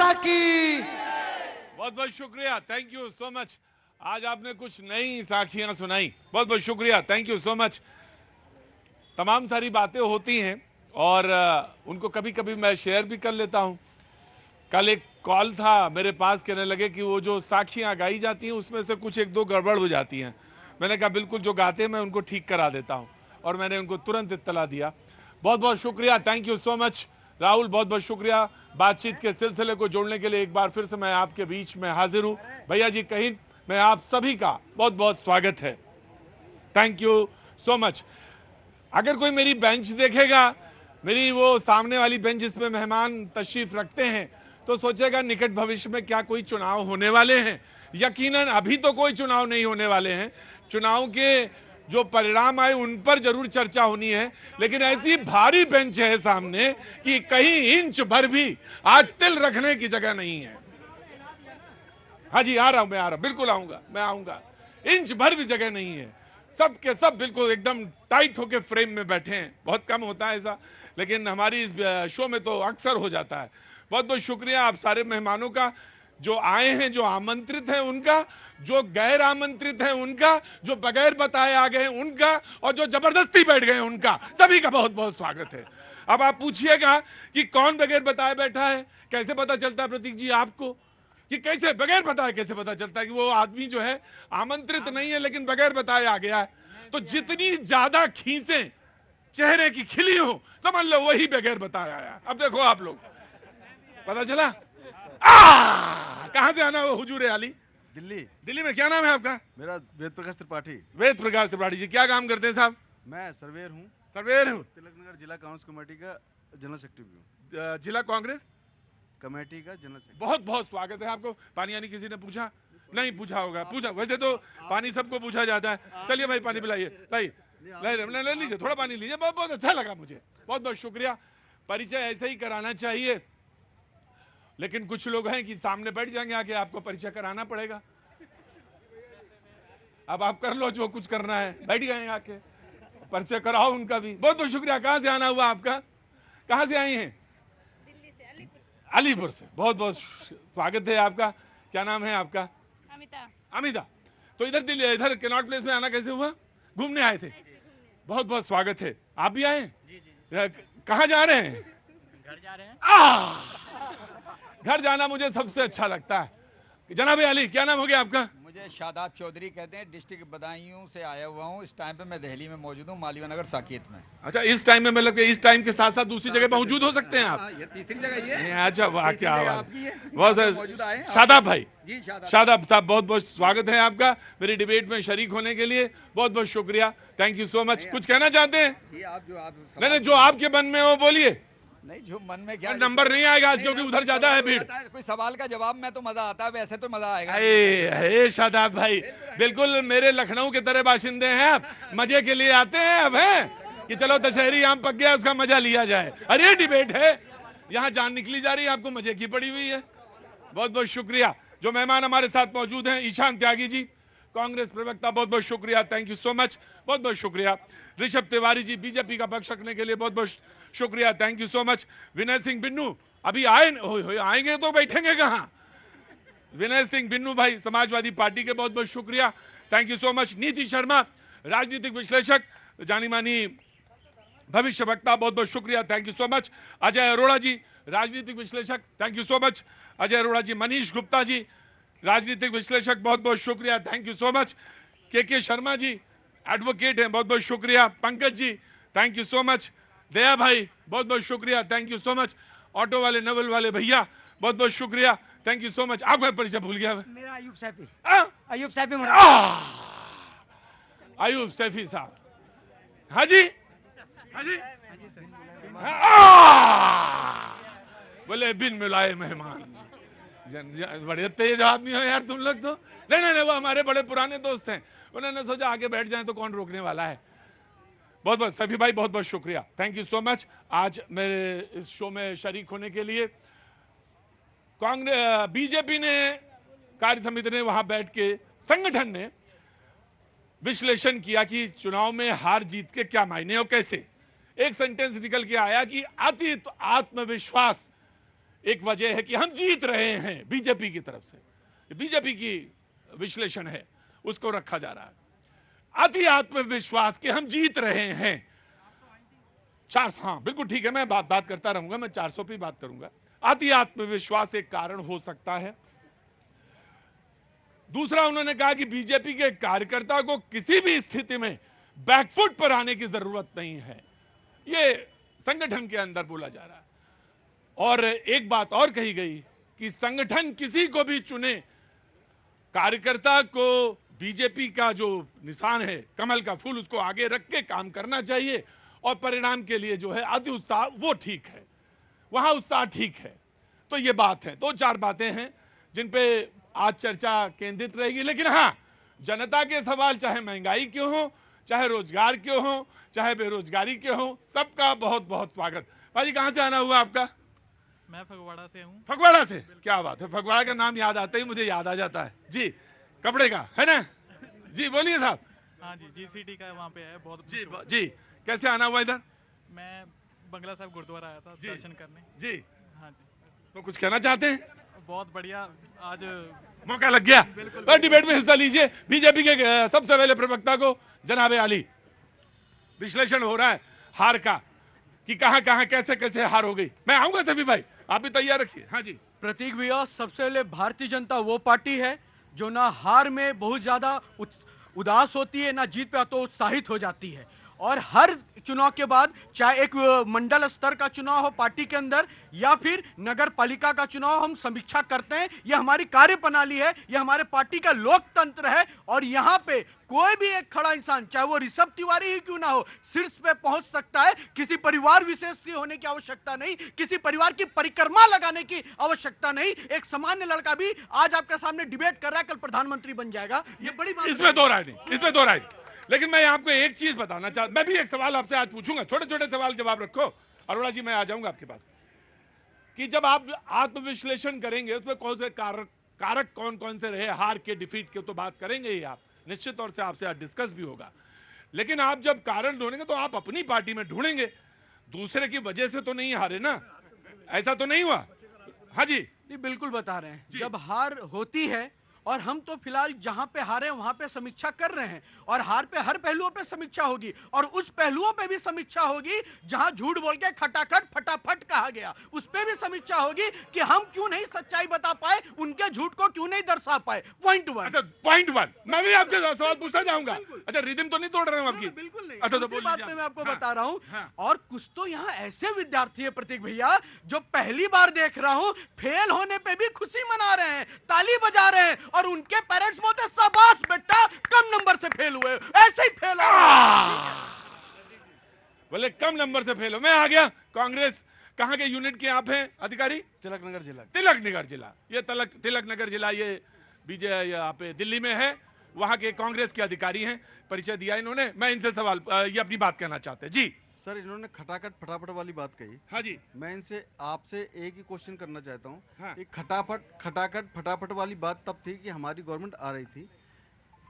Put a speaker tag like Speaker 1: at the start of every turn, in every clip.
Speaker 1: माता की।
Speaker 2: बहुत बहुत शुक्रिया, थैंक यू सो मच। आज आपने कुछ नई साखियां सुनाई, बहुत बहुत शुक्रिया, थैंक यू सो मच। तमाम सारी बातें होती हैं और उनको कभी कभी मैं शेयर भी कर लेता हूं। कल एक कॉल था मेरे पास, कहने लगे कि वो जो साखियां गाई जाती हैं उसमें से कुछ एक दो गड़बड़ हो जाती हैं। मैंने कहा बिल्कुल, जो गाते हैं मैं उनको ठीक करा देता हूं, और मैंने उनको तुरंत इत्तला दिया। बहुत बहुत शुक्रिया, thank you so much Rahul, बहुत बहुत शुक्रिया। बातचीत के सिलसिले को जोड़ने के लिए एक बार फिर से मैं आपके बीच में हाजिर हूं। भैया जी कहीं में आप सभी का बहुत बहुत स्वागत है, थैंक यू सो मच। अगर कोई मेरी बेंच देखेगा, मेरी वो सामने वाली बेंच जिसमें मेहमान तशरीफ रखते हैं, तो सोचेगा निकट भविष्य में क्या कोई चुनाव होने वाले हैं। यकीनन अभी तो कोई चुनाव नहीं होने वाले हैं, चुनाव के जो परिणाम आए उन पर जरूर चर्चा होनी है, लेकिन ऐसी भारी बेंच है सामने कि कहीं इंच भर भी आज तिल रखने की जगह नहीं है। हाँ जी, आ रहा हूं, मैं आ रहा हूं, बिल्कुल आऊंगा, मैं आऊंगा। इंच भर भी जगह नहीं है, सब के सब बिल्कुल एकदम टाइट होके फ्रेम में बैठे हैं। बहुत कम होता है ऐसा, लेकिन हमारी इस शो में तो अक्सर हो जाता है। बहुत बहुत शुक्रिया आप सारे मेहमानों का, जो आए हैं, जो आमंत्रित हैं उनका, जो गैर आमंत्रित हैं उनका, जो बगैर बताए आ गए हैं उनका, और जो जबरदस्ती बैठ गए हैं उनका, सभी का बहुत बहुत स्वागत है। अब आप पूछिएगा कि कौन बगैर बताए बैठा है, कैसे पता चलता है प्रतीक जी आपको कि कैसे बगैर बताए कैसे पता चलता है कि वो आदमी जो है आमंत्रित नहीं है लेकिन बगैर बताए आ गया है? तो जितनी ज्यादा खीसें चेहरे की खिली हो, समझ लो वही बगैर बताए आया। अब देखो आप लोग, पता चला? कहां से आना हो हुजूर आली?
Speaker 3: दिल्ली।
Speaker 2: दिल्ली में क्या नाम है आपका?
Speaker 3: मेरा वेद प्रकाश त्रिपाठी।
Speaker 2: वेद प्रकाश त्रिपाठी जी, क्या काम करते हैं साहब?
Speaker 3: मैं सर्वेयर हूँ,
Speaker 2: सर्वेयर हूँ।
Speaker 3: तिलकनगर जिला कांग्रेस कमेटी का जनरल सेक्रेटरी भी हूँ।
Speaker 2: जिला कांग्रेस
Speaker 3: कमेटी का जनरल सेक्रेटरी।
Speaker 2: बहुत बहुत स्वागत है आपको। पानी आनी किसी ने पूछा? नहीं पूछा होगा, पूछा वैसे तो पानी सबको पूछा जाता है। चलिए भाई पानी पिलाइए भाई, ले लीजिए, थोड़ा पानी लीजिए। बहुत बहुत अच्छा लगा मुझे, बहुत बहुत शुक्रिया। परिचय ऐसे ही कराना चाहिए, लेकिन कुछ लोग हैं कि सामने बैठ जाएंगे आके, आपको परिचय कराना पड़ेगा। अब आप कर लो जो कुछ करना है, बैठ गए आके, परिचय कराओ उनका भी। बहुत बहुत शुक्रिया। कहां से आना हुआ आपका? कहां से आई हैं? अलीपुर से। बहुत बहुत स्वागत है आपका। क्या नाम है आपका?
Speaker 4: अमिता।
Speaker 2: अमिता। तो इधर दिल्ली, इधर कैनॉट प्लेस में आना कैसे हुआ? घूमने आए थे? बहुत बहुत स्वागत है। आप भी आए? कहाँ जा रहे हैं?
Speaker 4: घर जा रहे हैं।
Speaker 2: घर जाना मुझे सबसे अच्छा लगता है। जनाब अली, क्या नाम हो गया आपका?
Speaker 5: मुझे शादाब चौधरी कहते हैं, डिस्ट्रिक्ट बदायूं से आया हुआ हूँ। इस टाइम पे मैं दिल्ली में मौजूद हूँ, मालवीय नगर साकेत में।
Speaker 2: अच्छा, इस टाइम में मतलब इस टाइम के साथ साथ दूसरी जगह मौजूद हो सकते हैं आप?
Speaker 5: ये तीसरी जगह ये।
Speaker 2: अच्छा वाह, क्या बात।
Speaker 5: मौजूद आए
Speaker 2: बहुत शादाब भाई
Speaker 5: जी,
Speaker 2: शादाब साहब, बहुत बहुत स्वागत है आपका मेरी डिबेट में शरीक होने के लिए। बहुत बहुत शुक्रिया, थैंक यू सो मच। कुछ कहना चाहते हैं? नहीं, जो आपके मन में हो बोलिए।
Speaker 5: नहीं, जो मन में क्या,
Speaker 2: नंबर नहीं आएगा आज क्योंकि उधर ज्यादा है भीड़।
Speaker 5: कोई सवाल का जवाब में तो मजा आता है, वैसे तो मजा आएगा।
Speaker 2: अरे शादाब भाई, बिल्कुल मेरे लखनऊ के तरह बाशिंदे हैं आप, मजे के लिए आते हैं अब, हैं कि चलो दशहरी आम पक गया उसका मजा लिया जाए। अरे डिबेट है, यहाँ जान निकली जा रही है, आपको मजे की पड़ी हुई है। बहुत बहुत शुक्रिया। जो मेहमान हमारे साथ मौजूद हैं, ईशान त्यागी जी, कांग्रेस प्रवक्ता, बहुत बहुत शुक्रिया, थैंक यू सो मच, बहुत बहुत शुक्रिया। ऋषभ तिवारी जी, बीजेपी का पक्ष रखने के लिए बहुत बहुत शुक्रिया, thank you so much. Vinay Singh Binnu अभी आएंगे तो बैठेंगे कहाँ? विनय सिंह बिन्नू भाई, समाजवादी पार्टी के, बहुत बहुत शुक्रिया, थैंक यू सो मच। नीति शर्मा, राजनीतिक विश्लेषक, जानी मानी भविष्य वक्ता, बहुत बहुत शुक्रिया, thank you so much. Ajay Arora ji, राजनीतिक विश्लेषक, thank you so much Ajay Arora ji. Manish Gupta ji, राजनीतिक विश्लेषक, बहुत बहुत शुक्रिया, थैंक यू सो मच। के शर्मा जी, एडवोकेट हैं, बहुत बहुत शुक्रिया। Pankaj ji, thank you so much. दया भाई, बहुत बहुत शुक्रिया, thank you so much. Auto वाले, नवल वाले भैया, बहुत बहुत शुक्रिया, थैंक यू सो मच। आपका परिचय भूल गया?
Speaker 6: मेरा अयूब सैफी।
Speaker 2: हाँ?
Speaker 6: अयूब सैफी।
Speaker 2: अयूब सैफी साहब। हाँ जी, हाँ जी, बोले बिन मिलाए मेहमान। बड़े तेज आदमी हो यार तुम लोग तो। नहीं, वो हमारे बड़े पुराने दोस्त हैं, उन्होंने सोचा आगे बैठ जाएं तो कौन रोकने वाला है। बहुत बहुत सैफी भाई, बहुत बहुत शुक्रिया, थैंक यू सो मच आज मेरे इस शो में शरीक होने के लिए। कांग्रेस, बीजेपी ने, कार्य समिति ने वहां बैठ के, संगठन ने विश्लेषण किया कि चुनाव में हार जीत के क्या मायने और कैसे। एक सेंटेंस निकल के आया कि अतीत आत्मविश्वास एक वजह है कि हम जीत रहे हैं बीजेपी की तरफ से, बीजेपी की विश्लेषण है, उसको रखा जा रहा है। अति आत्मविश्वास कि हम जीत रहे हैं। 400, हाँ बिल्कुल ठीक है, मैं बात करता रहूंगा, मैं 400 पे बात करूंगा। अति आत्मविश्वास एक कारण हो सकता है। दूसरा, उन्होंने कहा कि बीजेपी के कार्यकर्ता को किसी भी स्थिति में बैकफुट पर आने की जरूरत नहीं है, ये संगठन के अंदर बोला जा रहा है। और एक बात और कही गई कि संगठन किसी को भी चुने, कार्यकर्ता को बीजेपी का जो निशान है कमल का फूल, उसको आगे रख के काम करना चाहिए, और परिणाम के लिए जो है अति उत्साह वो ठीक है, वहां उत्साह ठीक है। तो ये बात है, 2-4 बातें हैं जिन पे आज चर्चा केंद्रित रहेगी। लेकिन हाँ, जनता के सवाल चाहे महंगाई क्यों हो, चाहे रोजगार क्यों हो, चाहे बेरोजगारी क्यों हो, सबका बहुत बहुत स्वागत। भाजी कहां से आना हुआ आपका?
Speaker 1: मैं फगवाड़ा से हूँ।
Speaker 2: फगवाड़ा से, क्या बात है, फगवाड़ा का नाम याद आते ही मुझे याद आ जाता है जी, कपड़े का है ना जी, बोलिए साहब।
Speaker 1: हाँ जी, जीसीटी का वहाँ पे है बहुत
Speaker 2: जी जी, कैसे आना हुआ इधर?
Speaker 1: मैं बंगला साहब गुरुद्वारा आया था दर्शन करने
Speaker 2: जी।
Speaker 1: हाँ जी,
Speaker 2: तो कुछ कहना चाहते हैं?
Speaker 1: बहुत बढ़िया, आज
Speaker 2: मौका लग गया, और डिबेट में हिस्सा लीजिए। बीजेपी के सबसे पहले प्रवक्ता को जनाब आली, विश्लेषण हो रहा है हार का कि कहां कहां कैसे कैसे हार हो गई। मैं आऊंगा सफी भाई, आप भी तैयार रखिए। हाँ जी
Speaker 4: प्रतीक भैया, सबसे पहले भारतीय जनता वो पार्टी है जो ना हार में बहुत ज्यादा उदास होती है, ना जीत पे तो उत्साहित हो जाती है। और हर चुनाव के बाद, चाहे एक मंडल स्तर का चुनाव हो पार्टी के अंदर या फिर नगर पालिका का चुनाव, हम समीक्षा करते हैं। यह हमारी कार्य प्रणाली है, यह हमारे पार्टी का लोकतंत्र है। और यहाँ पे कोई भी एक खड़ा इंसान, चाहे वो ऋषभ तिवारी ही क्यों ना हो, शीर्ष पे पहुंच सकता है। किसी परिवार विशेष के होने की आवश्यकता नहीं, किसी परिवार की परिक्रमा लगाने की आवश्यकता नहीं। एक सामान्य लड़का भी आज आपके सामने डिबेट कर रहा है, कल प्रधानमंत्री बन जाएगा, ये बड़ी बात।
Speaker 2: इसमें दो राय नहीं, इसमें दो राय नहीं। लेकिन मैं आपको एक चीज बताना चाहता, मैं भी एक सवाल आपसे आज पूछूंगा, छोटे छोटे सवाल जवाब रखो। अरोड़ा जी, मैं आ जाऊंगा आपके पास कि जब आप आत्मविश्लेषण करेंगे उसमें कौन से कारक कौन कौन से रहे, हार के, डिफीट के, तो बात करेंगे ही आप, निश्चित तौर से आपसे आज डिस्कस भी होगा। लेकिन आप जब कारण ढूंढेंगे तो आप अपनी पार्टी में ढूंढेंगे, दूसरे की वजह से तो नहीं हारे ना, ऐसा तो नहीं हुआ। हाँ जी,
Speaker 4: बिल्कुल बता रहे हैं। जब हार होती है, और हम तो फिलहाल जहां पे हारे वहां पे समीक्षा कर रहे हैं, और हार पे हर पहलुओं पे समीक्षा होगी, और उस पहलुओं पे भी समीक्षा होगी जहां झूठ बोल के खटाखट फटाफट कहा गया, उस पे भी समीक्षा होगी कि हम क्यों नहीं सच्चाई बता पाए, उनके झूठ को क्यों नहीं दर्शा पाए। पॉइंट 1।
Speaker 2: अच्छा, पॉइंट 1, मैं भी आपके सवाल पूछना चाहूंगा। अच्छा, रिदम तो नहीं तोड़ रहे हो आपकी?
Speaker 4: बिल्कुल नहीं।
Speaker 2: अच्छा, तो
Speaker 4: दूसरी बात मैं आपको बता रहा हूं।
Speaker 2: हाँ।
Speaker 4: और कुछ तो यहाँ ऐसे विद्यार्थी है प्रतीक भैया, जो पहली बार देख रहा हूं, फेल होने पे भी खुशी मना रहे हैं, ताली बजा रहे हैं, और उनके पेरेंट्स बोलते शाबाश बेटा, कम नंबर से फेल हुए, ऐसे ही फेल हो।
Speaker 2: बोले कम नंबर से फेल हो। मैं आ गया। कांग्रेस कहां के यूनिट के आप हैं अधिकारी?
Speaker 3: तिलक नगर जिला।
Speaker 2: तिलक नगर जिला, ये तिलक नगर जिला ये बीजे यहाँ पे दिल्ली में है, वहां के कांग्रेस के अधिकारी हैं, परिचय दिया इन्होंने। मैं इनसे सवाल, ये अपनी बात कहना चाहते हैं जी।
Speaker 3: सर, इन्होंने खटाखट फटाफट वाली बात कही।
Speaker 2: हाँ जी,
Speaker 3: मैं इनसे आपसे एक ही क्वेश्चन करना चाहता हूँ।
Speaker 2: हाँ।
Speaker 3: एक खटाखट फटाफट वाली बात तब थी कि हमारी गवर्नमेंट आ रही थी,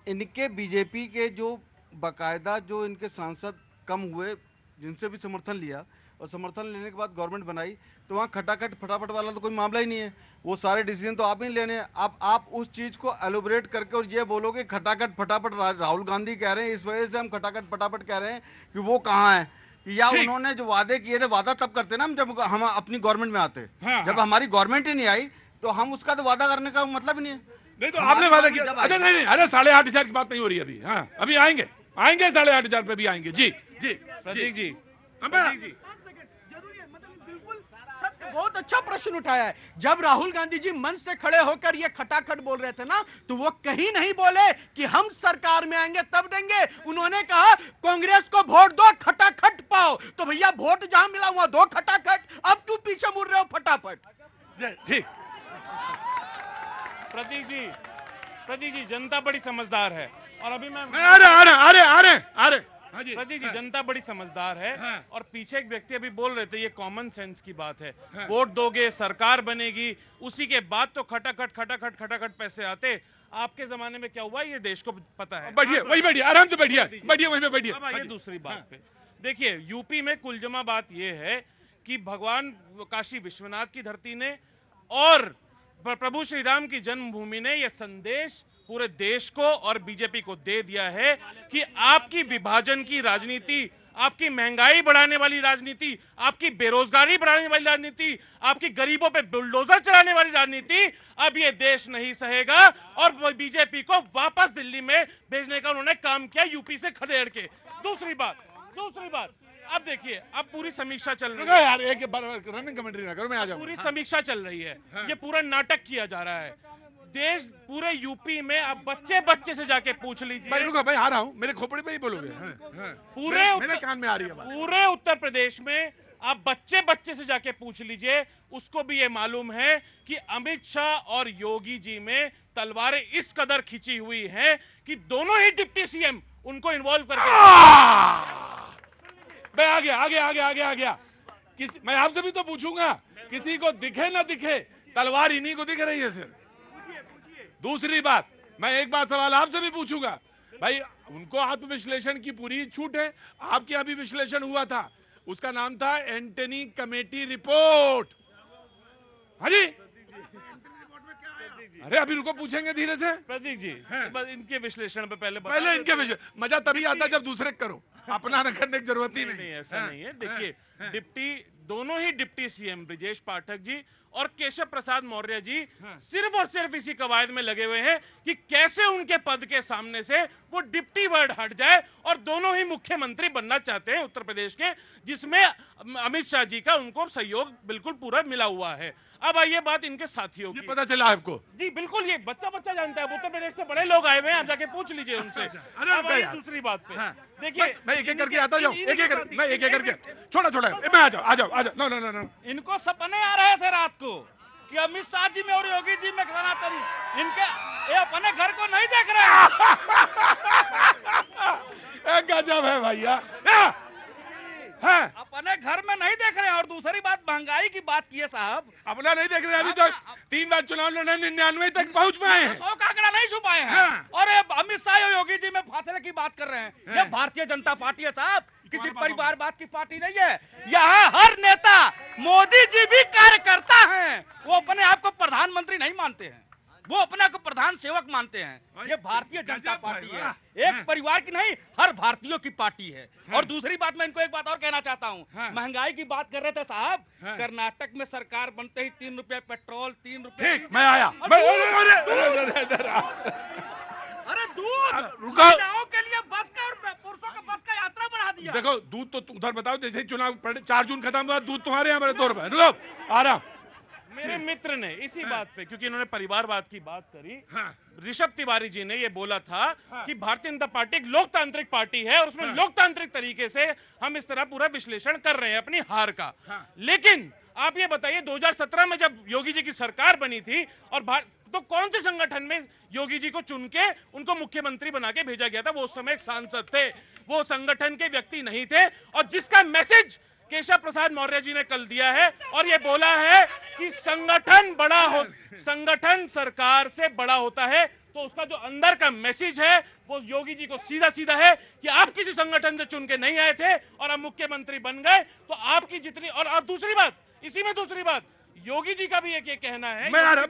Speaker 3: इनके बीजेपी के जो बाकायदा जो इनके सांसद कम हुए, जिनसे भी समर्थन लिया, और समर्थन लेने के बाद गवर्नमेंट बनाई, तो वहाँ खटाखट फटाफट वाला तो कोई मामला ही नहीं है। वो सारे डिसीजन तो आप ही लेने हैं। अब आप उस चीज़ को एलोबरेट करके और ये बोलोगे खटाखट फटाफट राहुल गांधी कह रहे हैं, इस वजह से हम खटाखट फटाफट कह रहे हैं कि वो कहाँ है, या उन्होंने जो वादे किए थे, वादा तब करते ना हम जब हम अपनी गवर्नमेंट में आते। जब हमारी गवर्नमेंट ही नहीं आई तो हम उसका तो वादा करने का मतलब ही नहीं है।
Speaker 2: नहीं तो आपने वादा किया। अच्छा, नहीं, अरे 8,500 की बात नहीं हो रही अभी। हाँ, अभी आएंगे 8,500 पे भी आएंगे जी। जी प्रतीक जी, प्रतीक जी,
Speaker 4: बहुत अच्छा प्रश्न उठाया है। जब राहुल गांधी जी मंच से खड़े होकर ये खटाखट बोल रहे थे ना, तो वो कहीं नहीं बोले कि हम सरकार में आएंगे तब देंगे। उन्होंने कहा कांग्रेस को वोट दो, खटाखट पाओ। तो भैया वोट जहां मिला वहां दो खटाखट, अब क्यों पीछे मुड़ रहे हो फटाफट।
Speaker 2: ठीक।
Speaker 6: प्रतीक जी, जनता बड़ी समझदार है, और अभी मैं
Speaker 2: अरे
Speaker 6: प्रतीक जी, जनता बड़ी समझदार है।
Speaker 2: हाँ।
Speaker 6: और पीछे एक व्यक्ति अभी बोल रहे थे, ये कॉमन सेंस की बात है। वोट दोगे, सरकार बनेगी, उसी के बाद तो खटाखट पैसे आते। आपके जमाने में क्या हुआ ये देश को पता है।
Speaker 2: बैठिए, वही बैठिए, आराम से बैठिए, वहीं पे बैठिए।
Speaker 6: अब आइए दूसरी बात पे। देखिए, यूपी में कुल जमा बात ये है कि भगवान काशी विश्वनाथ की धरती ने और प्रभु श्री राम की जन्मभूमि ने यह संदेश पूरे देश को और बीजेपी को दे दिया है कि आपकी विभाजन की राजनीति, आपकी महंगाई बढ़ाने वाली राजनीति, आपकी बेरोजगारी बढ़ाने वाली राजनीति, आपकी गरीबों पे बुलडोजर चलाने वाली राजनीति अब ये देश नहीं सहेगा और बीजेपी को वापस दिल्ली में भेजने का उन्होंने काम किया यूपी से खदेड़ के। दूसरी बात अब देखिए, अब पूरी समीक्षा चल रही है
Speaker 2: यार, एक रनिंग कमेंट्री ना करो, मैं आ जाऊंगा।
Speaker 6: पूरी समीक्षा चल रही है, ये पूरा नाटक किया जा रहा है। देश पूरे यूपी में आप बच्चे से जाके पूछ लीजिए।
Speaker 2: भाई रुको, भाई आ रहा हूँ, मेरे खोपड़ी पे ही बोलोगे। मेरे कान में आ रही है बात।
Speaker 6: पूरे उत्तर प्रदेश में आप बच्चे से जाके पूछ लीजिए, उसको भी ये मालूम है कि अमित शाह और योगी जी में तलवारें इस कदर खिंची हुई हैं कि दोनों ही डिप्टी सीएम उनको इन्वॉल्व करके।
Speaker 2: मैं आ गया। मैं आपसे भी तो पूछूंगा, किसी को दिखे ना दिखे तलवार इन्हीं को दिख रही है सिर्फ। दूसरी बात, मैं एक बात सवाल आपसे भी पूछूंगा, भाई उनको आत्मविश्लेषण की पूरी छूट है। आपके यहाँ भी विश्लेषण हुआ था, उसका नाम था एंटनी कमेटी रिपोर्ट। हाँ जी, अरे अभी रुको, पूछेंगे धीरे से।
Speaker 6: प्रतीक जी, बस इनके विश्लेषण पे
Speaker 2: पहले इनके विश्लेषण। मजा तभी आता जब दूसरे करो, अपना न करने की जरूरत ही नहीं।
Speaker 6: ऐसा नहीं है। देखिए, दोनों ही डिप्टी सीएम ब्रिजेश पाठक जी और केशव प्रसाद मौर्य जी सिर्फ और सिर्फ इसी कवायद में लगे हुए हैं कि कैसे उनके पद के सामने से वो डिप्टी वर्ड हट जाए, और दोनों ही मुख्यमंत्री बनना चाहते हैं उत्तर प्रदेश के, जिसमें अमित शाह जी का उनको सहयोग बिल्कुल पूरा मिला हुआ है। अब आइए बात इनके साथियों की।
Speaker 2: पता चला आपको?
Speaker 6: जी बिल्कुल, ये बच्चा जानता है। उत्तर प्रदेश से बड़े लोग आए हुए हैं, आप जाके पूछ लीजिए उनसे। दूसरी बात पे देखिए,
Speaker 2: मैं एक एक करके आता जाऊं, एक एक करके छोड़ा मैं आ जाओ। नो,
Speaker 7: इनको सपने आ रहे थे रात को कि अमित शाह जी में और योगी जी में सनातनी, इनके ये अपने घर को नहीं देख रहे हैं।
Speaker 2: गजब है भैया,
Speaker 7: अपने घर में नहीं देख रहे हैं। और दूसरी बात, महंगाई की बात की है साहब,
Speaker 2: अपना नहीं देख रहे। अभी तो 3 बार चुनाव लड़े, 99 तक पहुंच पाए हैं,
Speaker 7: 100 का आंकड़ा नहीं छुपाए हैं। और ये अमित शाह और योगी जी में फासले की बात कर रहे हैं। ये भारतीय जनता पार्टी है साहब, किसी परिवारवाद की पार्टी नहीं है। यहाँ हर नेता, मोदी जी भी कार्यकर्ता हैं, वो अपने आप को प्रधानमंत्री नहीं मानते हैं, वो अपने को प्रधान सेवक मानते हैं। ये भारतीय जनता पार्टी है, एक परिवार की नहीं, हर भारतीयों की पार्टी है। और दूसरी बात, मैं इनको एक बात और कहना चाहता हूँ। महंगाई की बात कर रहे थे साहब, कर्नाटक में सरकार बनते ही 3 रुपए पेट्रोल, 3 रुपए।
Speaker 2: मैं आया।
Speaker 7: अरे दूध
Speaker 2: रुको,
Speaker 7: महिलाओं के लिए बस का और पुरुषों का बस का यात्रा बढ़ा दिया।
Speaker 2: देखो, दूध तो उधर बताओ, जैसे ही चुनाव 4 जून खत्म हुआ, दूध तुम्हारे यहाँ बड़े 2 रुपए। रुको, आ रहा।
Speaker 6: मेरे मित्र ने इसी बात पे, क्योंकि इन्होंने परिवारवाद की बात करी, ऋषभ तिवारी जी ने ये बोला था कि भारतीय जनता पार्टी एक लोकतांत्रिक पार्टी है और उसमें लोकतांत्रिक तरीके से हम इस तरह पूरा विश्लेषण कर रहे हैं अपनी हार का। लेकिन आप ये बताइए, 2017 में जब योगी जी की सरकार बनी थी और तो कौन से संगठन में योगी जी को चुन के उनको मुख्यमंत्री बना के भेजा गया था? वो उस समय एक सांसद थे, वो संगठन के व्यक्ति नहीं थे। और जिसका मैसेज केशव प्रसाद मौर्य जी ने कल दिया है और ये बोला है कि संगठन सरकार से बड़ा होता है, तो उसका जो अंदर का मैसेज है वो योगी जी को सीधा सीधा है कि आप किसी संगठन से चुन के नहीं आए थे और आप मुख्यमंत्री बन गए, तो आपकी जितनी। और दूसरी बात, इसी में दूसरी बात, योगी जी का भी एक ये कहना है।
Speaker 2: मैं आ रहा हूं,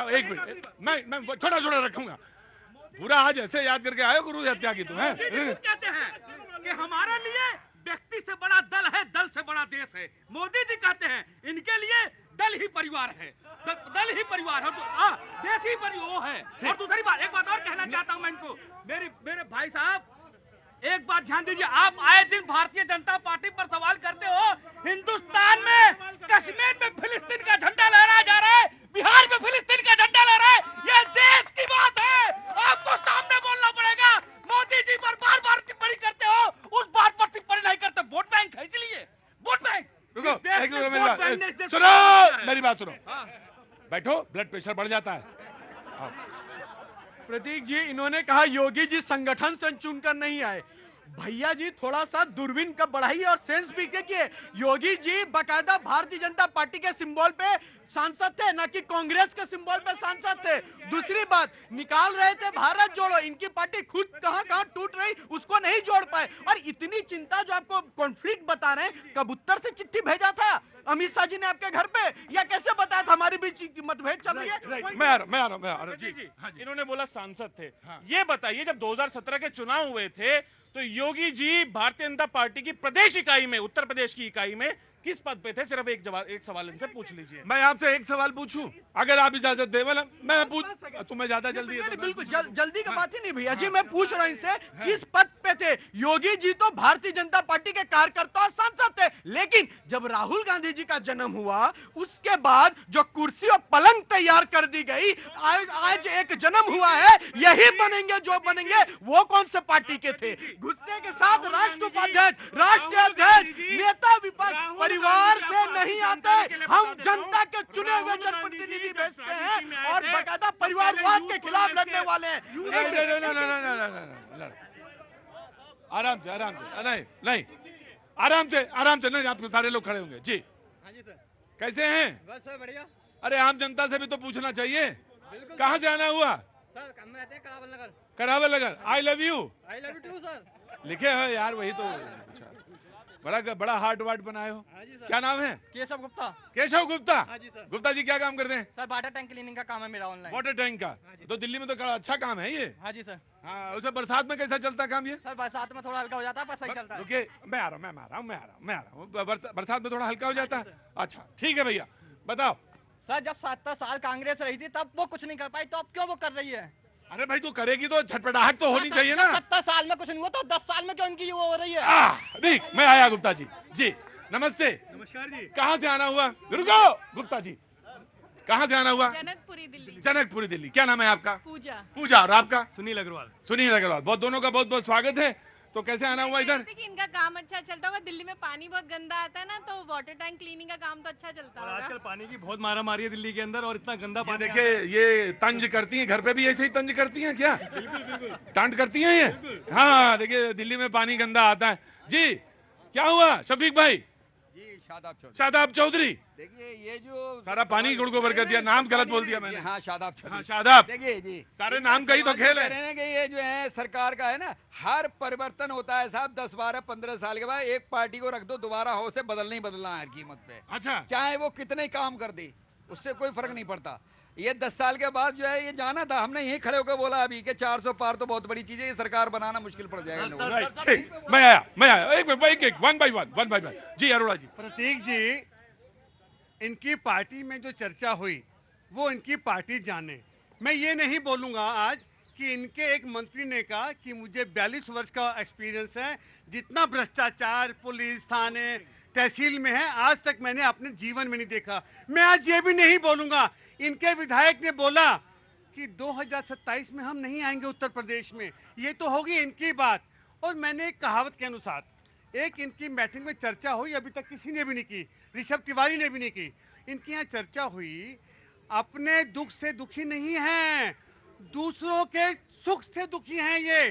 Speaker 2: एक मिनट, मैं छोटा रखूंगा। पूरा आज ऐसे याद करके आए गुरु हत्या की तुम्हें।
Speaker 7: कहते हैं कि हमारे लिए व्यक्ति से बड़ा दल है, दल से बड़ा देश है। मोदी जी कहते हैं इनके लिए दल ही परिवार है, दल ही परिवार है, देश ही परिवार है। और दूसरी बात, एक बात और कहना चाहता हूं मैं इनको, मेरे भाई साहब, एक बात ध्यान दीजिए। आप आए दिन भारतीय जनता पार्टी पर सवाल करते हो। हिंदुस्तान में, कश्मीर में फिलिस्तीन का झंडा लहराया जा रहा है, बिहार में फिलिस्तीन का झंडा लहरा है। यह देश की बात है, आपको सामने बोलना पड़ेगा। मोदी जी पर बार बार टिप्पणी करते हो, उस बात पर टिप्पणी नहीं करते। वोट बैंक है, इसलिए वोट बैंक।
Speaker 2: सुनो मेरी बात, सुनो, बैठो, ब्लड प्रेशर बढ़ जाता है।
Speaker 4: प्रतीक जी, इन्होंने कहा योगी जी संगठन से चुनकर नहीं आए, भैया जी थोड़ा सा दूरबीन का बढ़ाइए और सेंस भी देखिए। योगी जी बकायदा भारतीय जनता पार्टी के सिंबल पे सांसद थे, ना कि कांग्रेस के सिंबल पे सांसद थे। दूसरी बात, निकाल रहे थे भारत जोड़ो, इनकी पार्टी खुद कहां टूट रही उसको नहीं जोड़ पाए। और इतनी चिंता जो आपको कॉन्फ्लिक्ट बता रहे हैं, कबूतर से चिट्ठी भेजा था अमित शाह जी ने आपके घर पे, या कैसे बताया था हमारी बीच मतभेद चल रही है?
Speaker 2: मैं आ रहा
Speaker 6: जी जी, इन्होंने बोला सांसद थे। ये बताइए, जब 2017 के चुनाव हुए थे तो योगी जी भारतीय जनता पार्टी की प्रदेश इकाई में, उत्तर प्रदेश की इकाई में किस पद पे थे? सिर्फ एक सवाल इनसे पूछ लीजिए।
Speaker 2: मैं आपसे एक सवाल पूछूं, अगर आप इजाजत दे। मैं पूछ, तुम्हें ज्यादा जल्दी है तो
Speaker 4: बिल्कुल जल्दी की बात ही नहीं भैया जी, मैं पूछ रहा हूं इनसे किस पद पे थे। योगी जी तो भारतीय जनता पार्टी के कार्यकर्ता और सांसद थे, लेकिन जब राहुल गांधी जी का जन्म हुआ उसके बाद जो कुर्सी और पलंग तैयार कर दी गई, आज एक जन्म हुआ है, यही बनेंगे जो बनेंगे, वो कौन से पार्टी के थे? घुसने के साथ राष्ट्र उपाध्यक्ष, राष्ट्रीय अध्यक्ष, नेता विपक्ष परिवार से नहीं आते। हम जनता के चुने हुए जनप्रतिनिधि भेजते हैं और बकायदा परिवारवाद के खिलाफ लड़ने वाले हैं।
Speaker 2: आराम से नहीं, आराम से नहीं, आपके सारे लोग खड़े होंगे जी। कैसे हैं?
Speaker 8: बस सर बढ़िया।
Speaker 2: अरे आम जनता से भी तो पूछना चाहिए। कहाँ से आना हुआ?
Speaker 8: सर हम रहते हैं Karawal Nagar.
Speaker 2: Karawal Nagar. I love you
Speaker 8: too sir.
Speaker 2: लिखे हो यार, वही तो। अच्छा, बड़ा हार्ट वार्ट बनाए हो। क्या नाम है?
Speaker 8: केशव गुप्ता।
Speaker 2: केशव गुप्ता।
Speaker 8: हाँ जी सर।
Speaker 2: गुप्ता जी क्या काम करते हैं?
Speaker 8: सर वाटर टैंक क्लीनिंग का काम है मेरा ऑनलाइन।
Speaker 2: वाटर टैंक का? तो दिल्ली में तो अच्छा काम है ये।
Speaker 8: हाँ जी सर।
Speaker 2: हाँ, उसे बरसात में कैसा चलता काम ये?
Speaker 8: सर बरसात में थोड़ा हल्का हो जाता है, पर सही चलता है।
Speaker 2: रुकिए, मैं आ रहा हूँ। बरसात में थोड़ा हल्का हो जाता है। अच्छा ठीक है भैया, बताओ।
Speaker 8: सर जब 7 साल कांग्रेस रही थी तब वो कुछ नहीं कर पाई, तो अब क्यों वो कर रही है?
Speaker 2: अरे भाई तू करेगी तो छटपटाहट तो होनी चाहिए ना।
Speaker 8: 70 साल में कुछ नहीं हुआ तो 10 साल में क्यों उनकी वो हो रही है?
Speaker 2: नहीं, मैं आया गुप्ता जी। जी नमस्ते।
Speaker 1: नमस्कार जी।
Speaker 2: कहाँ से आना हुआ? रुको गुप्ता जी, कहाँ से आना हुआ?
Speaker 9: जनकपुरी दिल्ली।
Speaker 2: जनकपुरी दिल्ली। क्या नाम है आपका?
Speaker 9: पूजा।
Speaker 2: और आपका?
Speaker 1: सुनील अग्रवाल।
Speaker 2: सुनील अग्रवाल। दोनों का बहुत बहुत स्वागत है। तो कैसे आना हुआ इधर?
Speaker 9: कि इनका काम अच्छा चलता होगा। दिल्ली में पानी बहुत गंदा आता है ना, तो वाटर टैंक क्लीनिंग का काम तो अच्छा चलता
Speaker 1: और
Speaker 9: होगा।
Speaker 1: आजकल पानी की बहुत मारा मारी है दिल्ली के अंदर, और इतना गंदा पानी।
Speaker 2: देखिए ये तंज करती हैं, घर पे भी ऐसे ही तंज करती हैं क्या? टांट करती हैं ये? हाँ देखिए, दिल्ली में पानी गंदा आता है। जी क्या हुआ शफीक भाई?
Speaker 5: जी शादाब
Speaker 2: शादाब चौधरी।
Speaker 5: देखिए ये जो
Speaker 2: सारा पानी गुड़गो भर कर दिया, नाम गलत बोल दिया मैंने।
Speaker 5: हाँ शादाब चौधरी।
Speaker 2: हाँ शादाब।
Speaker 5: देखिए जी,
Speaker 2: सारे नाम का ही तो खेल है।
Speaker 5: कह रहे हैं कि ये जो है सरकार का है ना, हर परिवर्तन होता है साहब 10, 12, 15 साल के बाद एक पार्टी को रख दो, दोबारा हो से बदलना ही बदलना है हर कीमत पे।
Speaker 2: अच्छा,
Speaker 5: चाहे वो कितने काम कर दे, उससे कोई फर्क नहीं पड़ता। ये 10 साल के बाद जो है ये जाना था, हमने यहीं खड़े होकर बोला अभी कि 400 पार तो बहुत बड़ी चीज है, ये सरकार बनाना मुश्किल पड़ जाएगा लोगों को।
Speaker 2: राइट, ठीक। मैं आया एक वन बाय वन। जी अरोड़ा जी।
Speaker 10: प्रतीक जी, इनकी पार्टी में जो चर्चा हुई वो इनकी पार्टी जाने। मैं ये नहीं बोलूँगा आज कि इनके एक मंत्री ने कहा कि मुझे 42 वर्ष का एक्सपीरियंस है, जितना भ्रष्टाचार पुलिस थाने तहसील में है आज तक मैंने अपने जीवन में नहीं देखा। मैं आज ये भी नहीं बोलूँगा, इनके विधायक ने बोला कि 2027 में हम नहीं आएंगे उत्तर प्रदेश में, ये तो होगी इनकी बात। और मैंने एक कहावत के अनुसार, एक इनकी मीटिंग में चर्चा हुई, अभी तक किसी ने भी नहीं की, ऋषभ तिवारी ने भी नहीं की। इनकी यहाँ चर्चा हुई, अपने दुख से दुखी नहीं हैं, दूसरों के सुख से दुखी हैं। ये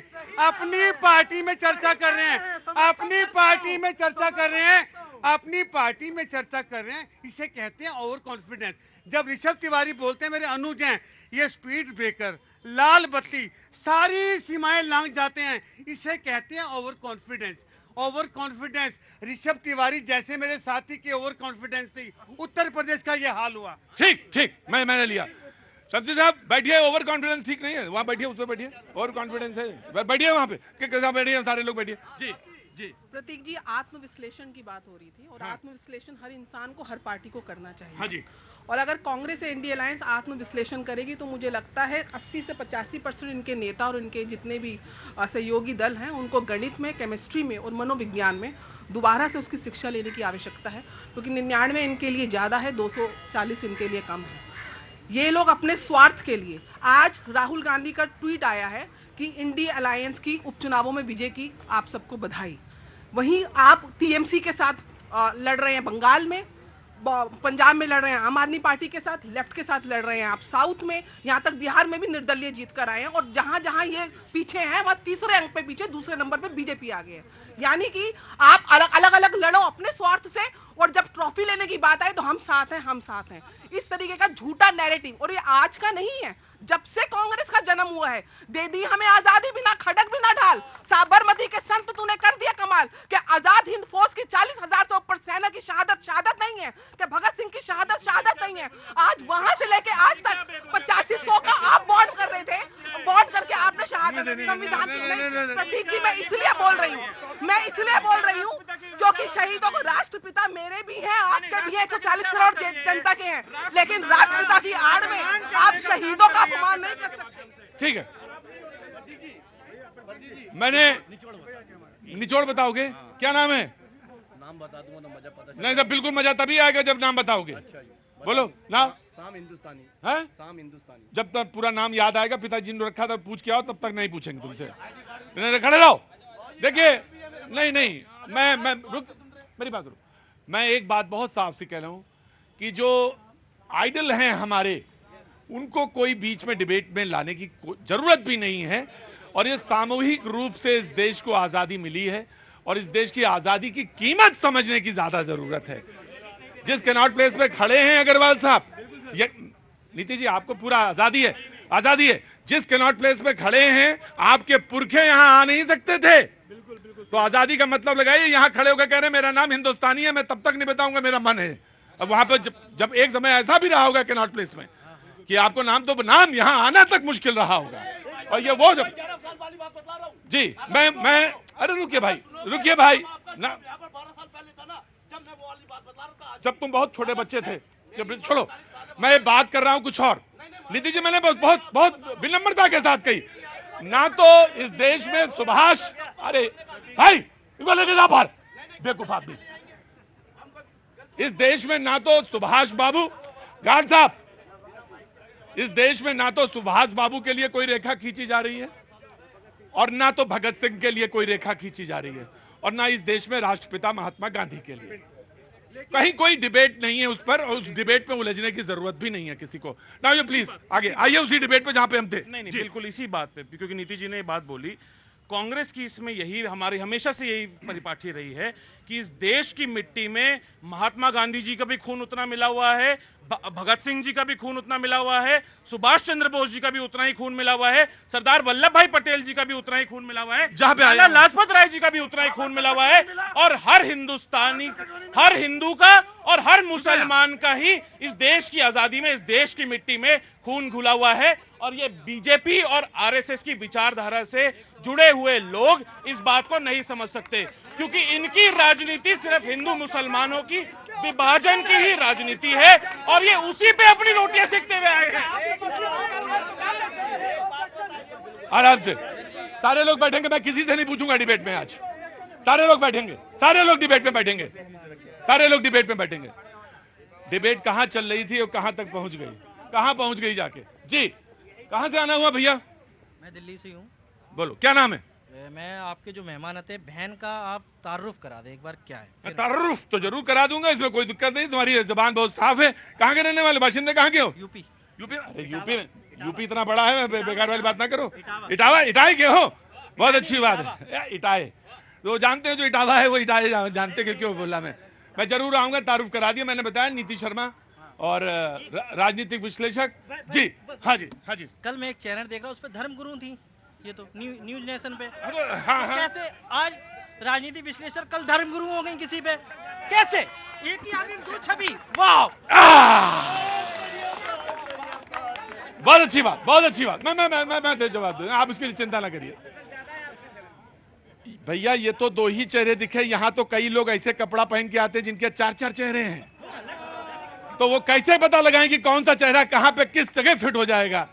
Speaker 10: अपनी पार्टी में चर्चा कर रहे हैं, अपनी पार्टी में चर्चा कर रहे हैं, अपनी पार्टी में चर्चा कर रहे हैं। इसे कहते हैं ओवर कॉन्फिडेंस। जब ऋषभ तिवारी बोलते हैं मेरे अनुज हैं, ये स्पीड ब्रेकर, लाल बत्ती, सारी सीमाएं लांघ जाते हैं, इसे कहते हैं over confidence. Over confidence Rishabh Tiwari जैसे मेरे साथी के ओवर कॉन्फिडेंस से उत्तर प्रदेश का ये हाल हुआ।
Speaker 2: ठीक, मैंने लिया। सब्जी साहब बैठिए, ओवर कॉन्फिडेंस ठीक नहीं है, वहाँ बैठिए, उसमें बैठिए। ओवर कॉन्फिडेंस है, बैठिए वहाँ पे। कैसा बैठिए, सारे लोग बैठिए। जी जी।
Speaker 11: प्रतीक जी, आत्मविश्लेषण की बात हो रही थी, और आत्मविश्लेषण हर इंसान को, हर पार्टी को करना चाहिए।
Speaker 2: हाँ जी।
Speaker 11: और अगर कांग्रेस या इंडिया अलायंस आत्मविश्लेषण करेगी तो मुझे लगता है 80 से 85% इनके नेता और इनके जितने भी सहयोगी दल हैं उनको गणित में, केमिस्ट्री में और मनोविज्ञान में दोबारा से उसकी शिक्षा लेने की आवश्यकता है, क्योंकि 99 इनके लिए ज़्यादा है, 240 इनके लिए कम है। ये लोग अपने स्वार्थ के लिए, आज राहुल गांधी का ट्वीट आया है कि इंडिया अलायंस की उपचुनावों में विजय की आप सबको बधाई। वहीं आप टीएमसी के साथ लड़ रहे हैं बंगाल में, पंजाब में लड़ रहे हैं आम आदमी पार्टी के साथ, लेफ्ट के साथ लड़ रहे हैं आप। साउथ में, यहाँ तक बिहार में भी निर्दलीय जीत कर आए हैं, और जहां जहां ये पीछे हैं वहां तीसरे अंक पे पीछे, दूसरे नंबर पे बीजेपी आगे है। यानी कि आप अलग अलग लड़ो अपने स्वार्थ से, और जब ट्रॉफी लेने की बात आए तो हम साथ हैं, हम साथ हैं। इस तरीके का झूठा नैरेटिव, और ये आज का नहीं है, जब से कांग्रेस का जन्म हुआ है। दे दी हमें आजादी बिना खड़क बिना ढाल, साबरमती के संत तूने कर दिया कमाल, कि आजाद हिंद फौज की 40,000 से ऊपर सेना की शहादत नहीं है, कि भगत सिंह की शहादत नहीं है। आज वहां से लेके आज तक 85-100 का आप बॉन्ड कर रहे थे, बॉन्ड करके आपने शहादत संविधान की। प्रतीक जी, मैं इसलिए बोल रही हूँ क्योंकि शहीदों को राष्ट्रपिता मेरे भी हैं, आपके भी हैं, 140 करोड़ जनता के हैं, लेकिन राष्ट्रपिता की आड़ में आप शहीदों का अपमान नहीं कर सकते।
Speaker 2: ठीक है, मैंने निचोड़ बताओगे? क्या नाम है?
Speaker 12: नाम बता दूंगा तो मजा पता
Speaker 2: नहीं सर, बिल्कुल मजा तभी आएगा जब नाम बताओगे। बोलो नाम।
Speaker 12: शाम हिंदुस्तानी
Speaker 2: है?
Speaker 12: शाम हिंदुस्तानी।
Speaker 2: जब तक पूरा नाम याद आएगा, पिताजी ने रखा था, पूछ के आओ, तब तक नहीं पूछेंगे तुमसे। खड़े रहो। देखिए, नहीं, मैं रुक, मेरी बात सुनो। मैं एक बात बहुत साफ सी कह रहा हूं कि जो आइडल हैं हमारे, उनको कोई बीच में डिबेट में लाने की जरूरत भी नहीं है। और ये सामूहिक रूप से इस देश को आजादी मिली है, और इस देश की आजादी की कीमत समझने की ज्यादा जरूरत है। जिस कैनॉट प्लेस पे खड़े हैं अग्रवाल साहब, नीतीश जी आपको पूरा आजादी है। जिस कैनॉट प्लेस पे खड़े हैं, आपके पुरखे यहां आ नहीं सकते थे। तो आजादी का मतलब लगाइए, यहां खड़े होकर कह रहे मेरा नाम हिंदुस्तानी है, मैं तब तक नहीं बताऊंगा, मेरा मन है। अब वहां पर जब एक समय ऐसा भी रहा होगा कैनॉट प्लेस में कि आपको नाम यहां आना तक मुश्किल रहा होगा। और ये वो जब जी मैं अरे रुकिए भाई ना, जब तुम बहुत छोटे बच्चे थे, जब छोड़ो, मैं बात कर रहा हूं कुछ और। नीतीश जी, मैंने बहुत विनम्रता के साथ कही ना, तो इस देश में सुभाष, अरे भाई लेके जा बाहर, बेवकूफ आदमी। इस देश में ना तो सुभाष बाबू गार्ड साहब, इस देश में ना तो सुभाष बाबू के लिए कोई रेखा खींची जा रही है, और ना तो भगत सिंह के लिए कोई रेखा खींची जा रही है, और ना इस देश में राष्ट्रपिता महात्मा गांधी के लिए। कहीं कोई डिबेट नहीं है उस पर, और उस डिबेट में उलझने की जरूरत भी नहीं है किसी को। नाउ यू प्लीज आगे आइए उसी डिबेट पे जहां पे हम थे।
Speaker 6: नहीं, बिल्कुल इसी बात पे, क्योंकि नीतीश जी ने ये बात बोली, कांग्रेस की इसमें यही हमारी हमेशा से यही परिपाटी रही है कि इस देश की मिट्टी में महात्मा गांधी जी का भी खून उतना मिला हुआ है, भगत सिंह जी का भी खून उतना मिला हुआ है, सुभाष चंद्र बोस जी का भी उतना ही खून मिला हुआ है, सरदार वल्लभ भाई पटेल जी का भी उतना ही खून मिला हुआ है,
Speaker 2: जहां पे
Speaker 6: लाला लाजपत राय जी का भी उतना ही खून मिला हुआ है, और हर हिंदुस्तानी, हर हिंदू का और हर मुसलमान का ही इस देश की आजादी में, इस देश की मिट्टी में खून घुला हुआ है। और ये बीजेपी और आरएसएस की विचारधारा से जुड़े हुए लोग इस बात को नहीं समझ सकते, क्योंकि इनकी राजनीति सिर्फ हिंदू मुसलमानों की विभाजन की ही राजनीति है, और ये उसी पे अपनी रोटियां सेकते हुए आए हैं।
Speaker 2: आराम से सारे लोग बैठेंगे, मैं किसी से नहीं पूछूंगा डिबेट में आज। सारे लोग बैठेंगे, सारे लोग डिबेट में बैठेंगे, सारे लोग डिबेट में बैठेंगे। डिबेट कहां चल रही थी और कहां तक पहुंच गई, कहां पहुंच गई जाके? जी, कहां से आना हुआ भैया?
Speaker 13: मैं दिल्ली से हूँ।
Speaker 2: बोलो, क्या नाम है?
Speaker 13: मैं आपके जो मेहमान आते हैं, बहन का आप तारुफ करा दे एक बार, क्या है?
Speaker 2: तारुफ तो जरूर करा दूंगा, इसमें कोई दिक्कत नहीं, तुम्हारी जबान बहुत साफ है। कहाँ के रहने वाले, बाशिंदे कहाँ के हो?
Speaker 13: यूपी।
Speaker 2: अरे यूपी इतना बड़ा है, बेकार वाली बात ना करो। इटावा के हो, बहुत अच्छी बात है। इटाए तो जानते हैं, जो इटावा है वो इटाए जानते हैं, क्यों बोला मैं जरूर आऊंगा, तारुफ करा दिया। मैंने बताया नीतीश शर्मा और राजनीतिक विश्लेषक जी। हाँ जी।
Speaker 13: कल मैं एक चैनल देख रहा हूँ, उस पर धर्मगुरु थी, ये तो न्यूज नेशन पे।
Speaker 2: हाँ।
Speaker 13: कैसे आज राजनीतिक विश्लेषक कल धर्मगुरु हो गए किसी पे? कैसे? एक ही आदमी दो छवि। वाह,
Speaker 2: बहुत अच्छी बात। मैं जवाब दूंगा, आप उसकी चिंता ना करिए भैया। ये तो दो ही चेहरे दिखे, यहाँ तो कई लोग ऐसे कपड़ा पहन के आते हैं जिनके 4-4 चेहरे हैं, तो वो कैसे पता लगाएं कि कौन सा चेहरा कहाँ पे किस जगह फिट हो जाएगा।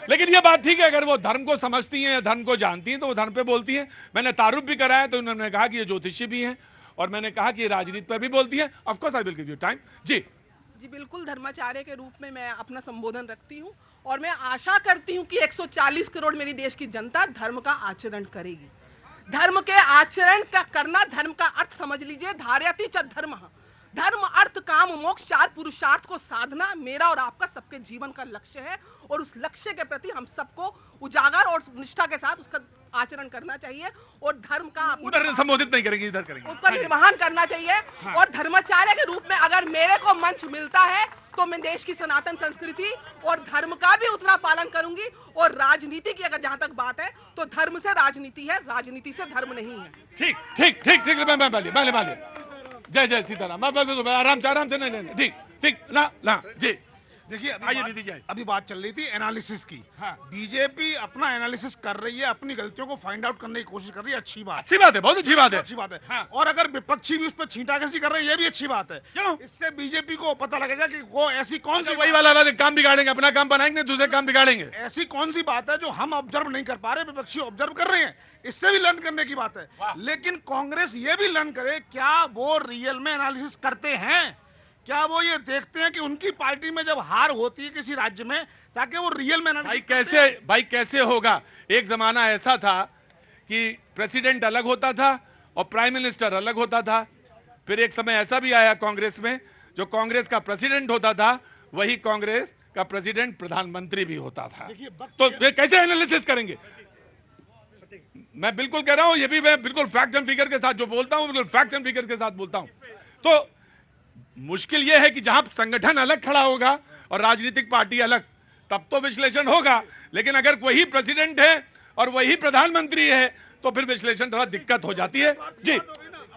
Speaker 2: लेकिन ये बात ठीक है, अगर वो धर्म को समझती हैं या धर्म को जानती हैं तो वो धर्म पे बोलती हैं। मैंने तारुफ भी कराया तो उन्होंने कहा कि ये ज्योतिषी भी हैं, और मैंने कहा कि ये राजनीति पर भी बोलती है। Of course I will give you time. जी
Speaker 11: बिल्कुल, धर्माचार्य के रूप में मैं अपना संबोधन रखती हूँ, और मैं आशा करती हूँ कि 140 करोड़ मेरी देश की जनता धर्म का आचरण करेगी। धर्म के आचरण का करना, धर्म का अर्थ समझ लीजिए, धारयति च धर्म। धर्म अर्थ काम मोक्ष 4 पुरुषार्थ को साधना मेरा और आपका सबके जीवन का लक्ष्य है और उस लक्ष्य के प्रति हम सबको उजागर और निष्ठा के साथ उसका आचरण करना चाहिए और धर्म का
Speaker 2: उधर संबोधित नहीं करेंगे, इधर करेंगे,
Speaker 11: ऊपर निर्वहन करना चाहिए। और धर्माचार्य के रूप में अगर मेरे को मंच मिलता है तो मैं देश की सनातन संस्कृति और धर्म का भी उतना पालन करूंगी। और राजनीति की अगर जहां तक बात है तो धर्म से राजनीति है, राजनीति से धर्म नहीं है।
Speaker 2: ठीक ठीक ठीक ठीक, मैं जय जय सीताराम, आराम से नहीं ठीक ठीक ना जी।
Speaker 14: देखिए
Speaker 2: आइए
Speaker 14: अभी बात चल रही थी एनालिसिस की। बीजेपी अपना एनालिसिस कर रही है, अपनी गलतियों को फाइंड आउट करने की कोशिश कर रही है, अच्छी बात
Speaker 2: है, बहुत अच्छी बात है।
Speaker 14: और अगर विपक्षी भी उस पर छींटाकशी कर रहे हैं, ये भी अच्छी बात है।
Speaker 2: क्यों?
Speaker 14: इससे बीजेपी को पता लगेगा कि वो ऐसी कौन सी
Speaker 2: वही वाला काम बिगाड़ेंगे, अपना काम बनाएंगे, दूसरे काम बिगाड़ेंगे।
Speaker 14: ऐसी कौन सी बात है जो हम ऑब्जर्व नहीं कर पा रहे, विपक्षी ऑब्जर्व कर रहे हैं, इससे भी लर्न करने की बात है। लेकिन कांग्रेस ये भी लर्न करे, क्या वो रियल में एनालिसिस करते हैं? क्या वो ये देखते हैं कि उनकी पार्टी में जब हार होती है किसी राज्य में, ताकि वो रियल में
Speaker 2: भाई कैसे होगा? एक जमाना ऐसा था कि प्रेसिडेंट अलग होता था और प्राइम मिनिस्टर अलग होता था। फिर एक समय ऐसा भी आया कांग्रेस में, जो कांग्रेस का प्रेसिडेंट होता था वही कांग्रेस का प्रेसिडेंट प्रधानमंत्री भी होता था। तो कैसे एनालिसिस करेंगे? मैं बिल्कुल कह रहा हूं, ये भी मैं बिल्कुल फैक्ट एंड फिगर के साथ जो बोलता हूं, बिल्कुल फैक्ट एंड फिगर के साथ बोलता हूं। तो मुश्किल यह है कि जहां संगठन अलग खड़ा होगा और राजनीतिक पार्टी अलग, तब तो विश्लेषण होगा। लेकिन अगर वही प्रेसिडेंट है और वही प्रधानमंत्री है तो फिर विश्लेषण थोड़ा दिक्कत हो जाती है। जी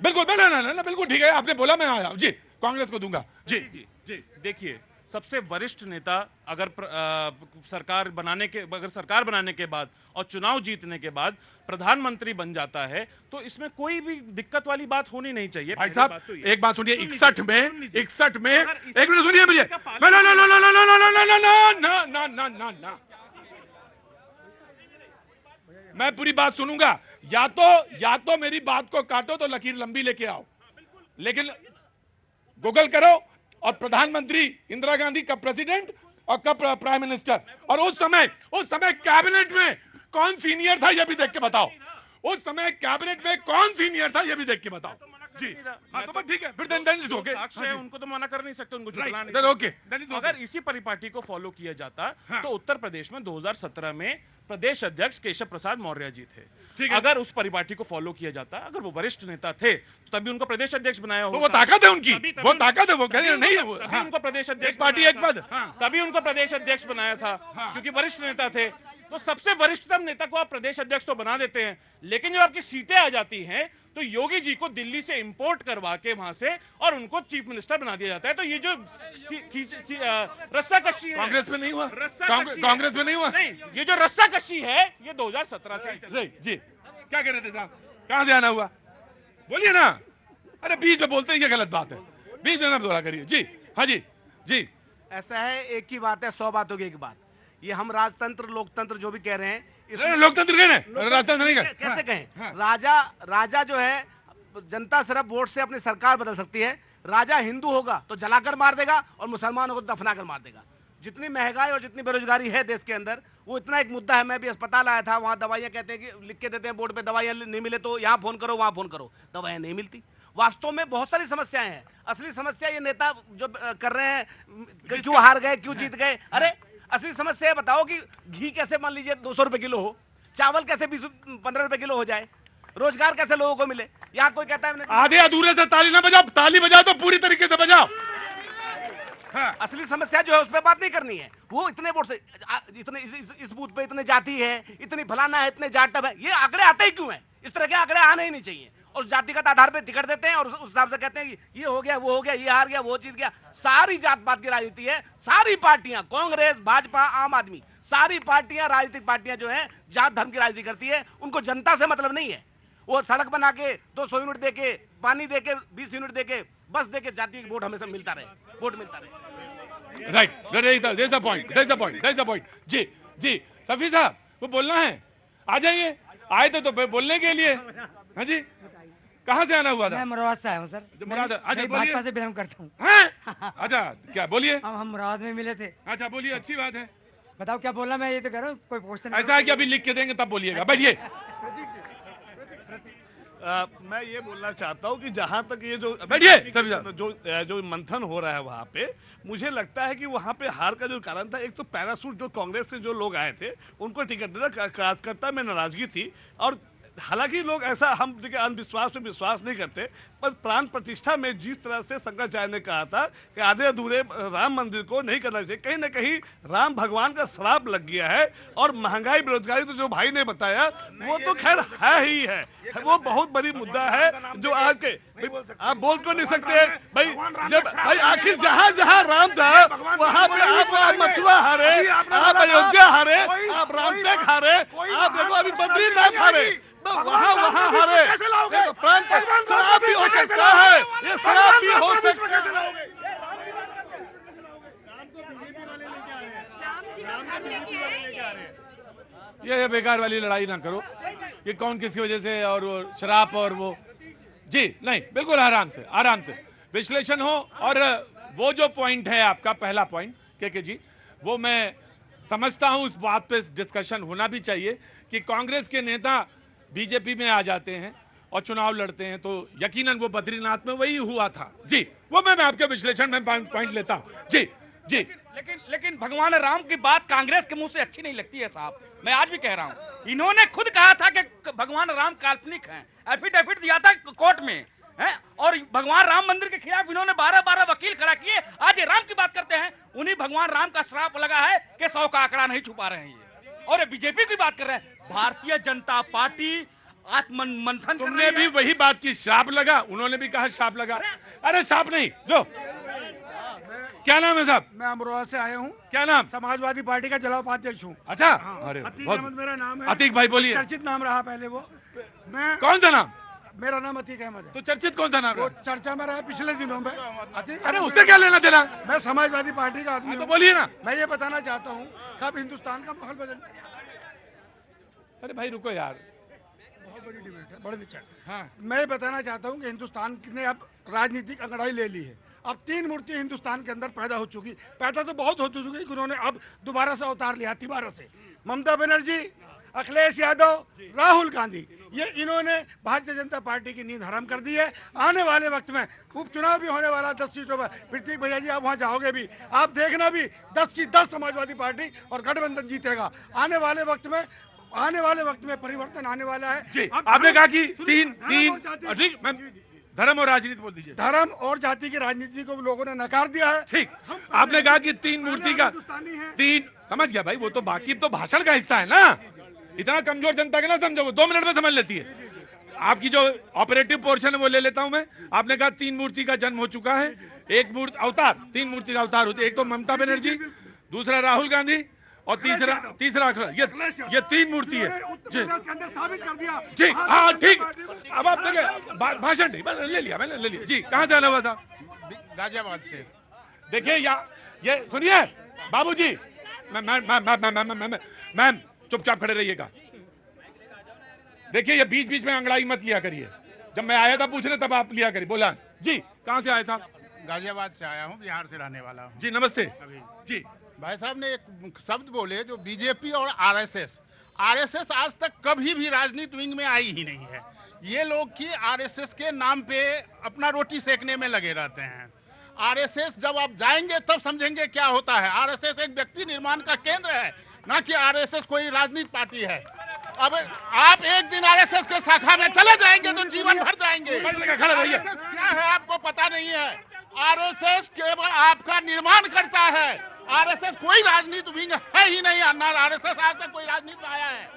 Speaker 2: बिल्कुल, ना बिल्कुल ठीक है, आपने बोला, मैं आया जी, कांग्रेस को दूंगा। जी जी
Speaker 6: जी देखिए, सबसे वरिष्ठ नेता अगर सरकार बनाने के बाद और चुनाव जीतने के बाद प्रधानमंत्री बन जाता है तो इसमें कोई भी दिक्कत वाली बात होनी नहीं चाहिए।
Speaker 2: भाई साहब एक बात सुनिए, 61 में एक मिनट सुनिए मुझे, ना मैं पूरी बात सुनूंगा। या तो मेरी बात को काटो तो लकीर लंबी लेके आओ, लेकिन गूगल करो और प्रधानमंत्री इंदिरा गांधी कब प्रेसिडेंट और कब प्राइम मिनिस्टर, और उस समय कैबिनेट में कौन सीनियर था ये भी देख के बताओ। उस समय कैबिनेट में कौन सीनियर था ये भी देख के बताओ। जी हाँ, तो ठीक है, फिर
Speaker 6: उनको तो मना कर नहीं सकते, उनको झुकला नहीं
Speaker 2: सकते।
Speaker 6: अगर इसी परिपाटी को फॉलो किया जाता तो उत्तर प्रदेश में 2017 में प्रदेश अध्यक्ष केशव प्रसाद मौर्य जी थे। अगर उस परिपाटी को फॉलो किया जाता, अगर वो वरिष्ठ नेता थे तो तभी उनको प्रदेश अध्यक्ष बनाया होता।
Speaker 2: वो ताकत है उनकी, वो ताकत है, वो नहीं है,
Speaker 6: उनको प्रदेश अध्यक्ष
Speaker 2: पार्टी एक पद,
Speaker 6: तभी उनको प्रदेश अध्यक्ष बनाया था क्योंकि वरिष्ठ नेता थे। तो सबसे वरिष्ठतम नेता को आप प्रदेश अध्यक्ष तो बना देते हैं, लेकिन जब आपकी सीटें आ जाती हैं तो योगी जी को दिल्ली से इंपोर्ट करवा के वहां से और उनको चीफ मिनिस्टर बना दिया जाता है। तो ये जो रस्साकशी है,
Speaker 2: कांग्रेस में नहीं हुआ, कांग्रेस में नहीं हुआ,
Speaker 6: ये जो रस्साकशी है ये 2017 से।
Speaker 2: जी क्या कह रहे थे साहब, कहां से आना हुआ, बोलिए ना। अरे बीच में बोलते हैं, ये गलत बात है, बीच में ना बोला करिए। जी हाँ जी
Speaker 15: ऐसा है, एक ही बात है, 100 बातों की एक बात। ये हम राजतंत्र लोकतंत्र जो भी कह रहे हैं,
Speaker 2: लोकतंत्र कह रहे हैं, राजतंत्र नहीं कह,
Speaker 15: कैसे कहें? राजा जो है, जनता सिर्फ वोट से अपनी सरकार बदल सकती है। राजा हिंदू होगा तो जलाकर मार देगा और मुसलमानों को दफनाकर मार देगा। जितनी महंगाई और जितनी बेरोजगारी है देश के अंदर, वो इतना एक मुद्दा है। मैं भी अस्पताल आया था, वहाँ दवाइयाँ कहते हैं कि लिख के देते हैं बोर्ड पे, दवाइयाँ नहीं मिले तो यहाँ फोन करो, वहाँ फोन करो, दवाइयाँ नहीं मिलती। वास्तव में बहुत सारी समस्याएं हैं। असली समस्या ये नेता जो कर रहे हैं, क्यों हार गए, क्यों जीत गए। अरे असली समस्या है, बताओ कि घी कैसे मान लीजिए 200 रुपए किलो हो, चावल कैसे 15 रुपए किलो हो जाए, रोजगार कैसे लोगों को मिले। यहाँ कोई कहता है
Speaker 2: आधे अधूरे से ताली ना बजाओ, ताली बजाओ तो पूरी तरीके से बजाओ।
Speaker 15: असली समस्या जो है उस पर बात नहीं करनी है। वो इतने वोट से, इतने इस बूथ पे इतने जाति है, इतनी फलाना है, इतने जाटब है, ये आंकड़े आते ही क्यों हैं? इस तरह के आंकड़े आने ही नहीं चाहिए। और जातिगत आधार पे टिकट देते हैं और उस हिसाब से कहते हैं कि ये हो गया, वो हो गया, ये हार गया, वो जीत गया। सारी जात पात की राजनीति है। सारी पार्टियां, कांग्रेस, भाजपा, आम आदमी, सारी पार्टियां, राजनीतिक पार्टियां जो है जात धर्म की राजनीति करती है। उनको जनता से मतलब नहीं है। वो सड़क बना के 200 यूनिट दे के, पानी दे के, 20 यूनिट दे के, बस दे के जाति वोट हमेशा मिलता रहे, वोट मिलता रहे।
Speaker 2: राइट, जी सफी साहब वो बोलना है, आ जाइए, आए थे तो बोलने के लिए। हाँ जी, कहाँ से आना हुआ था?
Speaker 16: मैं मुराद से आया हूँ सर।
Speaker 2: अच्छा,
Speaker 16: भाजपा से बिलोंग करता हूँ।
Speaker 2: अच्छा, क्या बोलिए?
Speaker 16: हम मुराद में मिले थे।
Speaker 2: अच्छा बोलिए, अच्छी बात है।
Speaker 16: बताओ क्या बोलना, मैं ये तो कह रहा हूँ, कोई क्वेश्चन
Speaker 2: ऐसा है कि अभी लिख के देंगे तब बोलिएगा। बैठिए।
Speaker 14: मैं ये बोलना चाहता हूँ कि जहाँ तक ये जो
Speaker 2: बैठिए, सभी
Speaker 14: जो मंथन हो रहा है वहाँ पे, मुझे लगता है कि वहाँ पे हार का जो कारण था, एक तो पैरासूट जो कांग्रेस से जो लोग आए थे उनको टिकट देना, कार्यकर्ता में नाराजगी थी। और हालांकि लोग ऐसा, हम देखिए अंधविश्वास पे विश्वास नहीं करते, पर प्राण प्रतिष्ठा में जिस तरह से शंकराचार्य ने कहा था कि आधे अधूरे राम मंदिर को नहीं करना चाहिए, कहीं ना कहीं राम भगवान का श्राप लग गया है। और महंगाई, बेरोजगारी तो जो भाई ने बताया वो तो खैर है ही है, वो बहुत बड़ी मुद्दा है जो आज के आप बोल को नहीं सकते भाई। जब भाई आखिर जहाँ जहाँ राम था वहाँ पे आप मथुरा हारे, आप अयोध्या हारे, आप रामटेक हारे, आप देखो अभी बद्रीनाथ हारे, वहाँ हारे। प्राण शराब भी हो सकता है, ये शराब भी हो सकता है।
Speaker 2: ये बेकार वाली लड़ाई ना करो, ये कौन किसकी वजह से और वो शराब और वो, जी नहीं, बिल्कुल आराम से विश्लेषण हो। और वो जो पॉइंट है आपका पहला पॉइंट के जी, वो मैं समझता हूं, उस बात पे डिस्कशन होना भी चाहिए कि कांग्रेस के नेता बीजेपी में आ जाते हैं और चुनाव लड़ते हैं, तो यकीनन वो बद्रीनाथ में वही हुआ था। जी, वो मैं आपके विश्लेषण में पॉइंट लेता हूं। जी जी,
Speaker 7: लेकिन भगवान राम की बात कांग्रेस के मुंह से अच्छी नहीं लगती है साहब। मैं आज भी कह रहा हूं, इन्होंने खुद कहा था कि भगवान राम काल्पनिक हैं, एफिडेविट दिया था कोर्ट में है, और भगवान राम मंदिर के खिलाफ इन्होंने 12 वकील खड़ा किए। आज ये राम की बात करते हैं, उन्हीं भगवान राम का श्राप लगा है कि 100 का आंकड़ा नहीं छुपा रहे हैं ये। और बीजेपी की बात कर रहे हैं, भारतीय जनता पार्टी आत्म मंथन,
Speaker 2: तुमने भी वही बात की, श्राप लगा, उन्होंने भी कहा श्राप लगा। अरे श्राप नहीं, जो क्या नाम है साहब?
Speaker 14: मैं अमरोहा से आया हूँ।
Speaker 2: क्या नाम?
Speaker 14: समाजवादी पार्टी का जिला उपाध्यक्ष हूँ।
Speaker 2: अच्छा,
Speaker 14: अरे अतीक अहमद मेरा नाम है।
Speaker 2: अतीक भाई बोलिए।
Speaker 14: चर्चित नाम रहा पहले वो। मैं
Speaker 2: कौन सा नाम?
Speaker 14: मेरा नाम अतीक अहमद है।
Speaker 2: तो चर्चित कौन सा नाम?
Speaker 14: वो चर्चा में रहा पिछले दिनों में।
Speaker 2: अरे उससे क्या लेना देना?
Speaker 14: मैं समाजवादी पार्टी का आदमी
Speaker 2: तो बोलिए ना।
Speaker 14: मैं ये बताना चाहता हूँ कब हिंदुस्तान का माहौल बदल।
Speaker 2: अरे भाई रुको यार,
Speaker 14: बहुत बड़ी डिबेट है, बड़े विचार। हाँ, मैं बताना चाहता हूँ कि हिंदुस्तान ने अब राजनीतिक अंगड़ाई ले ली है। अब 3 मूर्ति हिंदुस्तान के अंदर पैदा हो चुकी, पैदा तो बहुत हो चुकी, उन्होंने अब दोबारा से अवतार लिया, तिबारा से। ममता बनर्जी, अखिलेश यादव, राहुल गांधी, ये इन्होंने भारतीय जनता पार्टी की नींद हराम कर दी है। आने वाले वक्त में उपचुनाव भी होने वाला 10 सीटों पर। प्रतीक भैया जी, आप वहाँ जाओगे भी, आप देखना भी 10 की 10 समाजवादी पार्टी और गठबंधन जीतेगा। आने वाले वक्त में परिवर्तन आने वाला है।
Speaker 2: जी, आपने कहा कि तीन धर्म और राजनीति बोल दीजिए।
Speaker 14: धर्म और जाति की राजनीति को लोगों ने नकार दिया है।
Speaker 2: ठीक, आपने कहा कि 3 मूर्ति का 3, समझ गया भाई, वो तो बाकी तो भाषण का हिस्सा है ना, इतना कमजोर जनता के ना समझो, 2 मिनट में समझ लेती है। आपकी जो ऑपरेटिव पोर्शन है वो ले लेता हूं मैं। आपने कहा 3 मूर्ति का जन्म हो चुका है, 1 मूर्ति अवतार, 3 मूर्ति का अवतार होती है, एक तो ममता बनर्जी, दूसरा राहुल गांधी और तीसरा ये 3 मूर्ति है। जी
Speaker 14: साबित कर दिया।
Speaker 2: जी हाँ ठीक। अब आप देखिए, भाषण नहीं, मैंने ले लिया। जी, कहाँ से आना हुआ साहब?
Speaker 17: गाजियाबाद से।
Speaker 2: देखिए ये सुनिए बाबूजी, मैम चुपचाप खड़े रहिएगा। देखिए, ये बीच बीच में अंगड़ाई मत लिया करिए। जब मैं आया था पूछने तब आप लिया करिए। बोला जी, कहाँ से आए साहब?
Speaker 17: गाजियाबाद से आया हूँ, बिहार से रहने वाला हूँ।
Speaker 2: जी नमस्ते। जी
Speaker 17: भाई साहब ने एक शब्द बोले जो बीजेपी और आरएसएस आज तक कभी भी राजनीति विंग में आई ही नहीं है। ये लोग की आरएसएस के नाम पे अपना रोटी सेकने में लगे रहते हैं। आरएसएस जब आप जाएंगे तब समझेंगे क्या होता है। आरएसएस एक व्यक्ति निर्माण का केंद्र है, ना कि आरएसएस कोई राजनीति पार्टी है। अब आप एक दिन आरएसएस के शाखा में चले जाएंगे तो जीवन भर जाएंगे। आरएसएस क्या है आपको पता नहीं है। आरएसएस केवल आपका निर्माण करता है। आरएसएस कोई राजनीति विंग है ही नहीं, ना आरएसएस आज तक कोई राजनीति में आया है।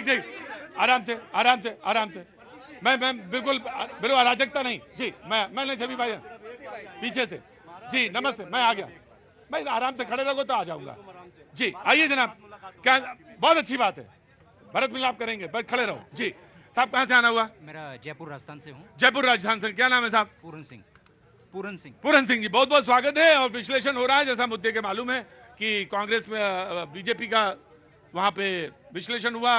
Speaker 2: देख आराम से मैं बिल्कुल अराजकता नहीं। जी मैं छवि भाई पीछे से। जी नमस्ते, मैं आ गया। मैं आराम से खड़े रहोगे तो आ जाऊंगा। जी आइए जनाब, क्या बहुत अच्छी बात है, भरत मिलाप करेंगे, बस खड़े रहो। जी साहब, कहाँ से आना हुआ?
Speaker 18: मेरा जयपुर राजस्थान से हूँ।
Speaker 2: जयपुर राजस्थान से, क्या नाम है साहब?
Speaker 18: पूरन सिंह
Speaker 2: जी, बहुत बहुत स्वागत है। और विश्लेषण हो रहा है, जैसा मुद्दे के मालूम है कि कांग्रेस में बीजेपी का वहां पे विश्लेषण हुआ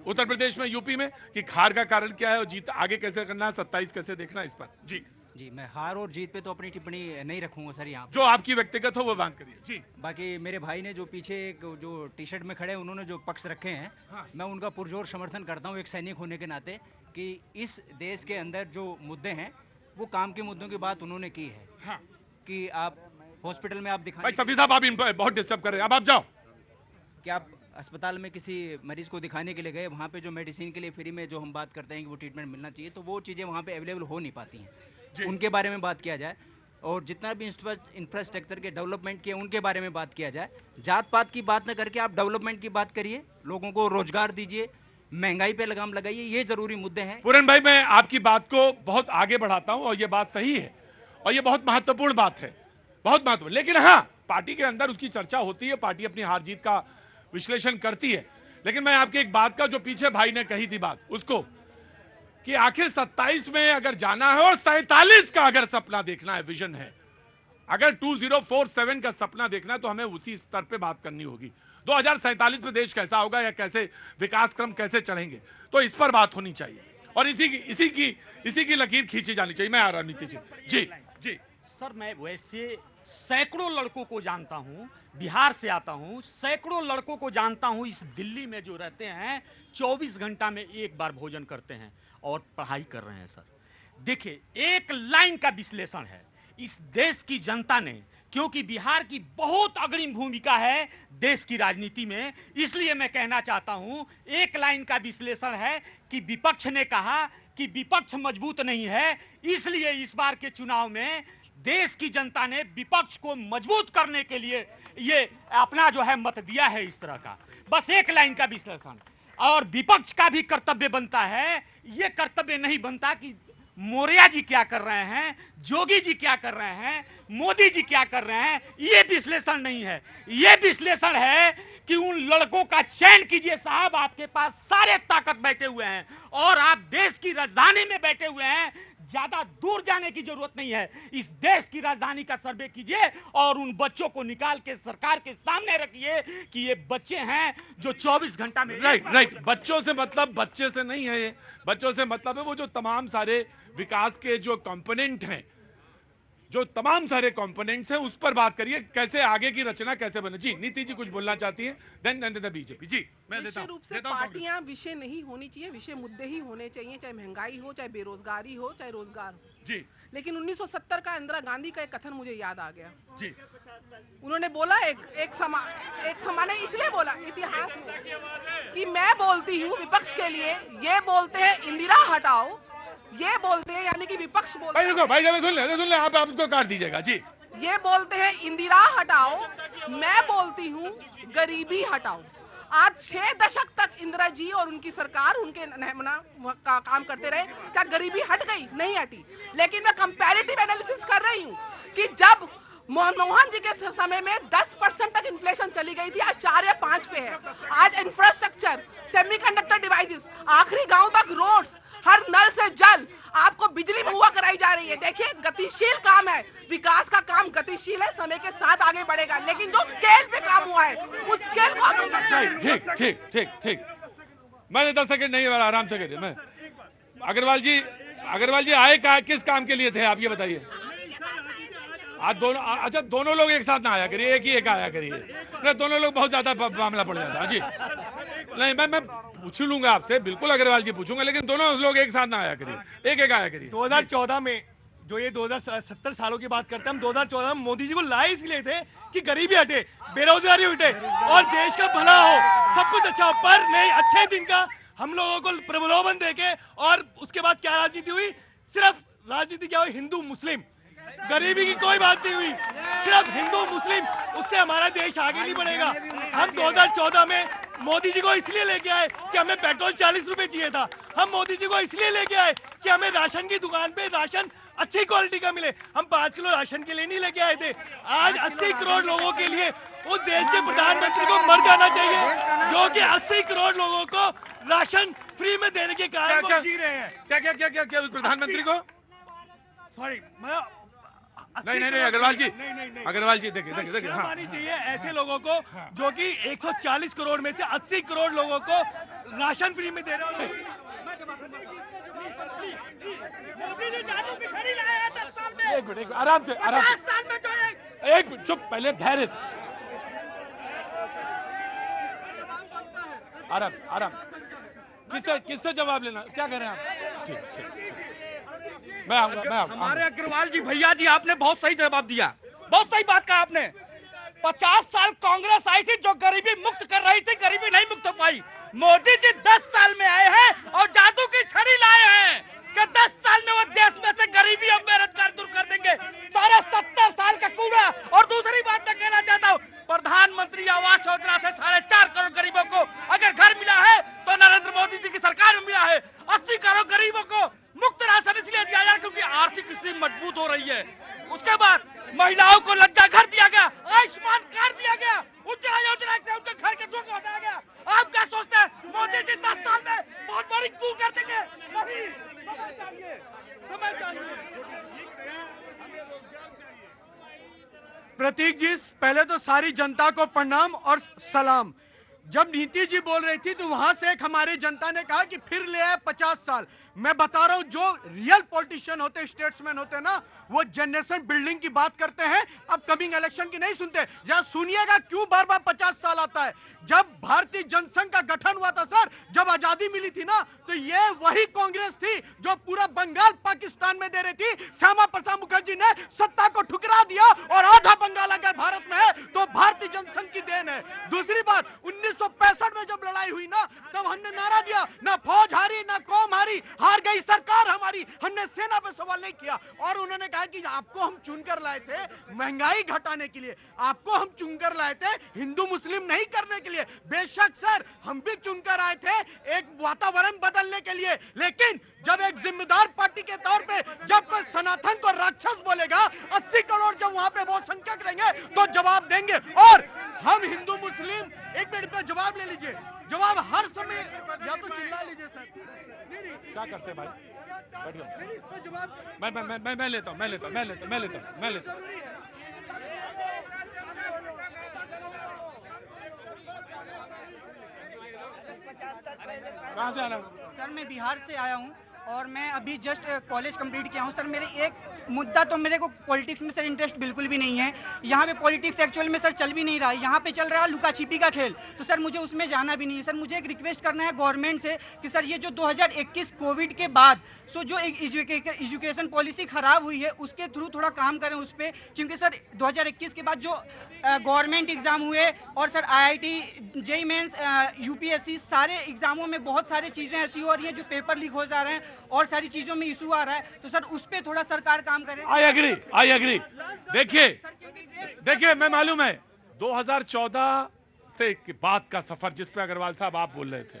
Speaker 2: उत्तर प्रदेश में, यूपी में, कि हार का कारण क्या है और जीत आगे कैसे करना है, 27 कैसे देखना है इस पर। जी
Speaker 18: जी, मैं हार और जीत पे तो अपनी टिप्पणी नहीं रखूंगा सर यहाँ
Speaker 2: जो आपकी व्यक्तिगत हो वो बात करिए जी।
Speaker 18: बाकी मेरे भाई ने जो पीछे जो टी शर्ट में खड़े हैं, उन्होंने जो पक्ष रखे हैं, मैं उनका पुरजोर समर्थन करता हूँ एक सैनिक होने के नाते, कि इस देश के अंदर जो मुद्दे हैं वो काम के मुद्दों की बात उन्होंने की है। कि आप हॉस्पिटल में आप दिखाएं,
Speaker 2: भाई सफी साहब आप इन पर बहुत डिस्टर्ब कर रहे हैं, अब आप जाओ।
Speaker 18: कि आप अस्पताल में किसी मरीज को दिखाने के लिए गए, वहाँ पे जो मेडिसिन के लिए फ्री में जो हम बात करते हैं कि वो ट्रीटमेंट मिलना चाहिए, तो वो चीज़ें वहाँ पे अवेलेबल हो नहीं पाती हैं, उनके बारे में बात किया जाए। और जितना भी इंफ्रास्ट्रक्चर के डेवलपमेंट किए उनके बारे में बात किया जाए। जात पात की बात न करके आप डेवलपमेंट की बात करिए, लोगों को रोजगार दीजिए, महंगाई पे लगाम लगाइए, ये जरूरी मुद्दे हैं।
Speaker 2: पूरन भाई मैं आपकी बात को बहुत आगे बढ़ाता हूं और ये बात सही है और ये बहुत महत्वपूर्ण बात है, बहुत महत्वपूर्ण। लेकिन हाँ, पार्टी के अंदर उसकी चर्चा होती है, पार्टी अपनी हार जीत का विश्लेषण करती है। लेकिन मैं आपके एक बात का, जो पीछे भाई ने कही थी बात, उसको कि आखिर 27 में अगर जाना है और 47 का अगर सपना देखना है, विजन है, अगर 2047 का सपना देखना है तो हमें उसी स्तर पे बात करनी होगी। 2047 में देश कैसा होगा या कैसे विकास क्रम कैसे चढ़ेंगे, तो इस पर बात होनी चाहिए और इसी की लकीर खींची जानी चाहिए। मैं आ रहा नीति जी। जी जी
Speaker 19: सर, मैं वैसे सैकड़ों लड़कों को जानता हूं, बिहार से आता हूं, सैकड़ों लड़कों को जानता हूं इस दिल्ली में जो रहते हैं 24 घंटा में एक बार भोजन करते हैं और पढ़ाई कर रहे हैं। सर देखिए, एक लाइन का विश्लेषण है इस देश की जनता ने, क्योंकि बिहार की बहुत अग्रिम भूमिका है देश की राजनीति में, इसलिए मैं कहना चाहता हूं, एक लाइन का विश्लेषण है कि विपक्ष ने कहा कि विपक्ष मजबूत नहीं है, इसलिए इस बार के चुनाव में देश की जनता ने विपक्ष को मजबूत करने के लिए ये अपना जो है मत दिया है इस तरह का। बस एक लाइन का विश्लेषण। और विपक्ष का भी कर्तव्य बनता है, ये कर्तव्य नहीं बनता कि मौर्य जी क्या कर रहे हैं, जोगी जी क्या कर रहे हैं, मोदी जी क्या कर रहे हैं, ये विश्लेषण नहीं है। ये विश्लेषण है कि उन लड़कों का चयन कीजिए साहब, आपके पास सारे ताकत बैठे हुए हैं और आप देश की राजधानी में बैठे हुए हैं, ज्यादा दूर जाने की जरूरत नहीं है। इस देश की राजधानी का सर्वे कीजिए और उन बच्चों को निकाल के सरकार के सामने रखिए कि ये बच्चे हैं जो 24 घंटा में।
Speaker 2: राइट। बच्चों से मतलब बच्चे से नहीं है, ये बच्चों से मतलब है वो जो तमाम सारे विकास के जो कंपोनेंट हैं, जो तमाम सारे कंपोनेंट्स हैं, उस पर बात करिए, कैसे आगे की रचना कैसे बने। जी नीति जी कुछ बोलना चाहती हैं, देन बीजेपी। जी मैं देता
Speaker 11: विषय रूप से पार्टियां विषय नहीं होनी चाहिए, विषय मुद्दे ही होने चाहिए, चाहे महंगाई हो, चाहे बेरोजगारी हो, चाहे रोजगार हो।
Speaker 2: जी
Speaker 11: लेकिन 1970 का इंदिरा गांधी का एक कथन मुझे याद आ गया।
Speaker 2: जी
Speaker 11: उन्होंने बोला एक समान इसलिए बोला इतिहास में कि मैं बोलती हूँ विपक्ष के लिए, ये बोलते हैं इंदिरा हटाओ, ये बोलते हैं यानी कि विपक्ष बोलते
Speaker 2: भाई रुको, भाई जब सुन ले आप उसको काट दीजिएगा। जी
Speaker 11: ये बोलते हैं इंदिरा हटाओ, मैं बोलती हूँ गरीबी हटाओ। आज 6 दशक तक इंदिरा जी और उनकी सरकार उनके का काम करते रहे, क्या गरीबी हट गई? नहीं हटी। लेकिन मैं कंपैरेटिव एनालिसिस कर रही हूँ कि जब मनमोहन जी के समय में 10% तक इन्फ्लेशन चली गई थी, आज 4 या 5 पे है। आज इंफ्रास्ट्रक्चर, सेमीकंडक्टर डिवाइसेस, आखिरी गांव तक रोड्स, हर नल से जल, आपको बिजली मुहैया कराई जा रही है। देखिए गतिशील काम है, विकास का काम गतिशील है, समय के साथ आगे बढ़ेगा, लेकिन जो स्केल पे काम हुआ है उस स्केल को
Speaker 2: ठीक मैंने 10 सेकंड नहीं, आराम से करिए। मैं अग्रवाल जी आए किस काम के लिए थे आप ये बताइए। आज दोनों, अच्छा दोनों लोग एक साथ ना आया करिए, एक आया करिए, नहीं दोनों लोग बहुत ज्यादा मामला पड़ जाता। जी नहीं, मैं पूछ लूंगा आपसे, बिल्कुल अग्रवाल जी पूछूंगा, लेकिन दोनों लोग एक साथ ना आया करिए, एक आया करिए।
Speaker 1: 2014 में जो ये 2070 सालों की बात करते हैं हम, 2014 में मोदी जी को लाए इसलिए थे कि गरीबी हटे, बेरोजगारी हटे और देश का भला हो, सब कुछ अच्छा हो। पर नहीं, अच्छे दिन का हम लोगों को प्रलोभन देके, और उसके बाद क्या राजनीति हुई? सिर्फ राजनीति क्या हुई? हिंदू मुस्लिम, गरीबी की कोई बात नहीं हुई, सिर्फ हिंदू मुस्लिम। उससे हमारा देश आगे नहीं बढ़ेगा। हम 2014 में मोदी जी को इसलिए लेके आए कि हमें पेट्रोल 40 रुपए चाहिए था। हम मोदी जी को इसलिए लेके आए कि हमें राशन की दुकान पे राशन अच्छी क्वालिटी का मिले। हम 5 किलो राशन के लिए नहीं लेके आए थे। आज 80 करोड़ लोगों के लिए उस देश के प्रधानमंत्री को मर जाना चाहिए जो कि 80 करोड़ लोगों को राशन फ्री में देने के कारण वो जी रहे हैं।
Speaker 2: क्या उस प्रधानमंत्री को?
Speaker 1: सॉरी,
Speaker 2: नहीं अग्रवाल जी देखिए
Speaker 1: मानी चाहिए ऐसे लोगों को जो कि 140 करोड़ में से 80 करोड़ लोगों को राशन फ्री में दे रहे हैं। मोदी जी जादू की छड़ी लाया था।
Speaker 2: एक मिनट आराम से
Speaker 7: 50 साल में जो
Speaker 2: एक मिनट चुप, पहले धैर्य से, आराम आराम। किससे जवाब लेना, क्या कह रहे हैं आप? ठीक ठीक ठीक, मैं आऊंगा।
Speaker 7: हमारे अग्रवाल जी भैया जी, आपने बहुत सही जवाब दिया, बहुत सही बात कहा आपने। 50 साल कांग्रेस आई थी जो गरीबी मुक्त कर रही थी, गरीबी नहीं मुक्त हो पाई। मोदी जी 10 साल में आए हैं और जादू की छड़ी लाए हैं कि 10 साल में वो देश में से गरीबी और बेरोजगार दूर कर देंगे, सारा 70 साल का कूड़ा। और दूसरी बात मैं कहना चाहता हूँ, प्रधानमंत्री आवास योजना से 4.5 करोड़ गरीबों को अगर घर मिला है तो नरेंद्र मोदी जी की सरकार में मिला है। 80 करोड़ गरीबों को मुफ्त राशन इसलिए दिया जा रहा है क्योंकि आर्थिक स्थिति मजबूत हो रही है। उसके बाद महिलाओं को लज्जा घर दिया गया, आयुष्मान कार्ड दिया गया, उज्ज्वला योजना से उनके घर के दुख हटाया गया। आप क्या सोचते हैं मोदी जी 10 साल में बहुत बड़ी कू कर देंगे? नहीं, समय चाहिए, समय चाहिए।
Speaker 4: प्रतीक जी, पहले तो सारी जनता को प्रणाम और सलाम। जब नीति जी बोल रही थी तो वहां से एक हमारी जनता ने कहा कि फिर ले आए 50 साल। मैं बता रहा हूं, जो रियल पॉलिटिशियन होते, स्टेट्समैन होते ना, वो जनरेशन बिल्डिंग की बात करते हैं, अब कमिंग इलेक्शन की नहीं सुनते। जरा सुनिएगा क्यों बार बार 50 साल आता है। जब भारतीय जनसंघ का गठन हुआ था सर, जब आजादी मिली थी ना, तो ये वही कांग्रेस थी जो पूरा बंगाल पाकिस्तान में दे रही थी। श्यामा प्रसाद मुखर्जी ने सत्ता को ठुकरा दिया और आधा बंगाल अगर भारत में है तो भारतीय जनसंघ की देन है। दूसरी बात, 1965 में जब लड़ाई हुई ना, तब हमने नारा दिया, ना फौज हारी ना कौम हारी, हार गई सरकार हमारी। हमने सेना पे सवाल नहीं किया और उन्होंने कहा कि आपको हम चुनकर लाए थे महंगाई घटाने के लिए, आपको हम चुनकर लाए थे हिंदू मुस्लिम नहीं करने के लिए। बेशक सर, हम भी चुनकर आए थे एक वातावरण बदलने के लिए, लेकिन जब एक जिम्मेदार पार्टी के तौर पे जब कोई सनातन को राक्षस बोलेगा, 80 करोड़ जब वहां पे बहुसंख्यक रहेंगे तो जवाब देंगे। और हम हिंदू मुस्लिम, एक मिनट पे जवाब ले लीजिए, जवाब हर समय, या तो चिल्ला लीजिए सर।
Speaker 2: क्या करते भाई, बैठ जाओ। मैं लेता हूँ। कहाँ से आना?
Speaker 13: सर मैं बिहार से आया हूँ और मैं अभी जस्ट कॉलेज कंप्लीट किया हूँ। सर मेरे एक मुद्दा, तो मेरे को पॉलिटिक्स में सर इंटरेस्ट बिल्कुल भी नहीं है। यहाँ पे पॉलिटिक्स एक्चुअल में सर चल भी नहीं रहा है, यहाँ पे चल रहा है लुका छिपी का खेल। तो सर मुझे उसमें जाना भी नहीं है। सर मुझे एक रिक्वेस्ट करना है गवर्नमेंट से कि सर ये जो 2021 कोविड के बाद जो एक एजुकेशन पॉलिसी ख़राब हुई है उसके थ्रू थोड़ा काम करें उस पर, क्योंकि सर 2021 के बाद जो गवर्नमेंट एग्ज़ाम हुए और sir IIT, JEE mains, UPSC सारे एग्ज़ामों में बहुत सारी चीज़ें ऐसी हो रही हैं जो पेपर लीक हो जा रहे हैं और सारी चीज़ों में इशू आ रहा है। तो सर उस पर थोड़ा सरकार काम करे।
Speaker 2: I agree. देखिए मैं मालूम है 2014 से के बाद का सफर जिस पे अग्रवाल साहब आप बोल रहे थे,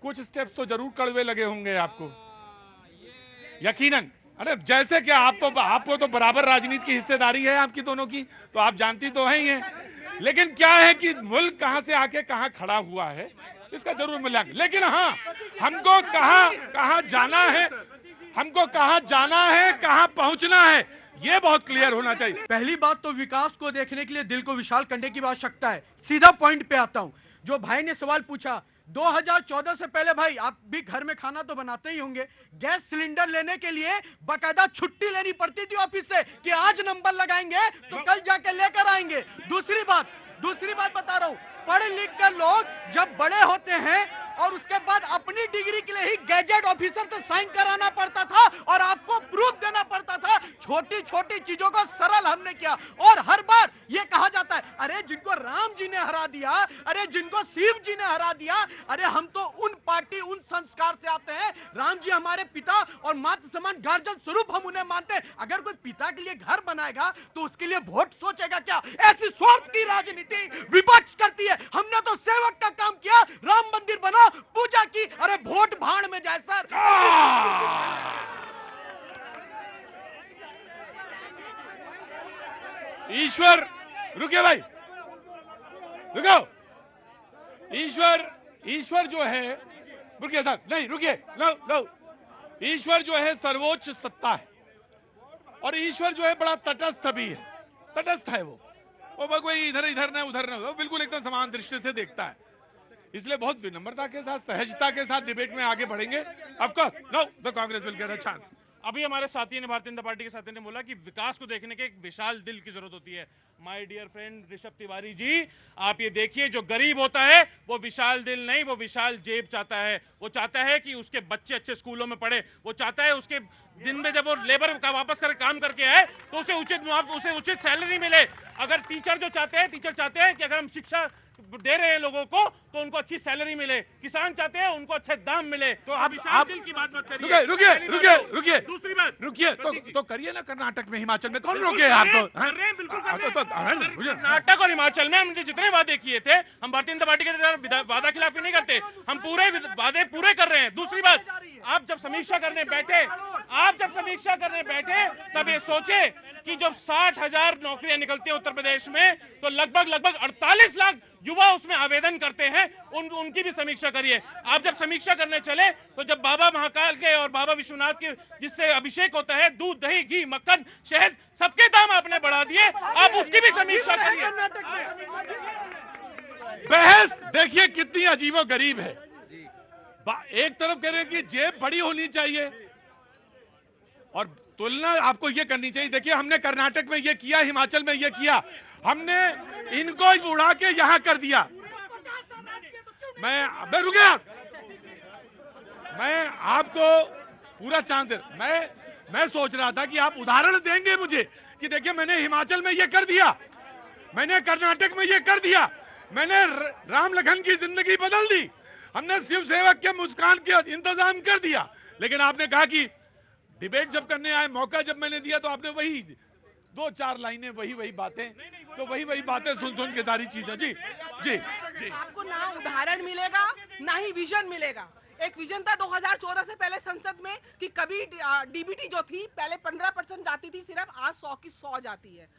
Speaker 2: कुछ स्टेप्स तो जरूर कड़वे लगे होंगे आपको, यकीनन। अरे जैसे कि आपको तो बराबर राजनीति की हिस्सेदारी है आपकी दोनों की, तो आप जानती तो हैं ही हैं। लेकिन क्या है कि मुल्क कहां से आके कहां खड़ा हुआ है इसका जरूर मूल्यांकन। लेकिन हाँ, हमको कहां जाना है, कहां पहुंचना है, ये बहुत क्लियर होना चाहिए।
Speaker 4: पहली बात तो विकास को देखने के लिए दिल को विशाल करने की आवश्यकता है। सीधा पॉइंट पे आता हूं। जो भाई ने सवाल पूछा, 2014 से पहले भाई आप भी घर में खाना तो बनाते ही होंगे, गैस सिलेंडर लेने के लिए बकायदा छुट्टी लेनी पड़ती थी ऑफिस से कि आज नंबर लगाएंगे तो कल जाके लेकर आएंगे। दूसरी बात बता रहा हूं, पढ़ लिख कर लोग जब बड़े होते हैं और उसके बाद अपनी डिग्री के लिए ही गैजेट ऑफिसर से साइन कराना पड़ता था और आपको प्रूफ देना पड़ता था। छोटी छोटी चीजों को सरल हमने किया और हर बार ये कहा जाता है, अरे जिनको राम जी ने हरा दिया, अरे जिनको शिव जी ने हरा दिया, अरे हम तो उन पार्टी उन संस्कार से आते हैं। राम जी हमारे पिता और मातृ समान गार्जियन स्वरूप हम उन्हें मानते हैं। अगर कोई पिता के लिए घर बनाएगा तो उसके लिए वोट सोचेगा क्या? ऐसी स्वार्थ की राजनीति विपक्ष करती है। हमने तो सेवक का काम किया, राम मंदिर बना, पूजा की, अरे वोट भाड़ में जाए सर।
Speaker 2: ईश्वर, रुकिए भाई, रुको। ईश्वर जो है, रुकिए सर, नहीं रुकिए, लो। ईश्वर जो है सर्वोच्च सत्ता है और ईश्वर जो है बड़ा तटस्थ भी है, तटस्थ है वो कोई इधर न उधर न, वो बिल्कुल एकदम समान दृष्टि से देखता है। इसलिए बहुत विनम्रता के साथ, सहजता के साथ डिबेट में आगे बढ़ेंगे। Of course, no, the Congress will get a chance.
Speaker 6: अभी हमारे साथी ने, भारतीय जनता पार्टी के साथी ने बोला कि विकास को देखने के एक विशाल दिल की जरूरत होती है। My dear friend Rishabh Tiwari ji, आप ये देखिए, जो गरीब होता है वो विशाल दिल नहीं, वो विशाल जेब चाहता है। वो चाहता है कि उसके बच्चे अच्छे स्कूलों में पढ़े, वो चाहता है उसके दिन में जब वो लेबर का वापस कर काम करके आए तो उसे उचित सैलरी मिले। अगर टीचर चाहते हैं कि अगर हम शिक्षा दे रहे हैं लोगों को तो उनको अच्छी सैलरी मिले, किसान चाहते हैं उनको अच्छे दाम मिले।
Speaker 2: तो आप
Speaker 6: दिल की बात मत करिए।
Speaker 2: रुकिए
Speaker 6: दूसरी बात
Speaker 2: रुकिए, तो करिए ना कर्नाटक में, हिमाचल में, कौन रोके आपको?
Speaker 6: कर रहे हैं, बिल्कुल कर रहे हैं। कर्नाटक और हिमाचल में हमने जितने वादे किए थे, हम भारतीय जनता पार्टी के वादा खिलाफी नहीं करते, हम पूरे वादे पूरे कर रहे हैं। दूसरी बात, आप जब समीक्षा करने बैठे तब ये सोचे कि जब 60,000 नौकरियां निकलती हैं उत्तर प्रदेश में तो लगभग 48 लाख युवा उसमें आवेदन करते हैं, उनकी भी समीक्षा करिए। आप जब समीक्षा करने चले तो जब बाबा महाकाल के और बाबा विश्वनाथ के जिससे अभिषेक होता है, दूध, दही, घी, मक्खन, शहद, सबके दाम आपने बढ़ा दिए, आप उसकी भी समीक्षा करिए।
Speaker 2: बहस देखिए कितनी अजीबो गरीब है। एक तरफ कह रहे हैं कि जेब बड़ी होनी चाहिए और तुलना आपको ये करनी चाहिए। देखिए, हमने कर्नाटक में ये किया, हिमाचल में ये किया, हमने इनको उड़ा के यहां कर दिया। मैं रुके, मैं आपको पूरा चांद, मैं सोच रहा था कि आप उदाहरण देंगे मुझे कि देखिए मैंने हिमाचल में ये कर दिया, मैंने कर्नाटक में ये कर दिया, मैंने राम लखन की जिंदगी बदल दी, हमने शिव सेवक के मुस्कान के इंतजाम कर दिया। लेकिन आपने कहा कि डिबेट जब करने आए, मौका जब मैंने दिया तो आपने वही 2-4 लाइनें, वही बातें, तो वही बातें सुन के सारी चीजें। जी जी जी,
Speaker 11: आपको ना उदाहरण मिलेगा ना ही विजन मिलेगा। एक विजन था 2014 से पहले संसद में कि कभी डीबीटी जो थी पहले 15% जाती थी सिर्फ, आज 100 की 100 जाती है।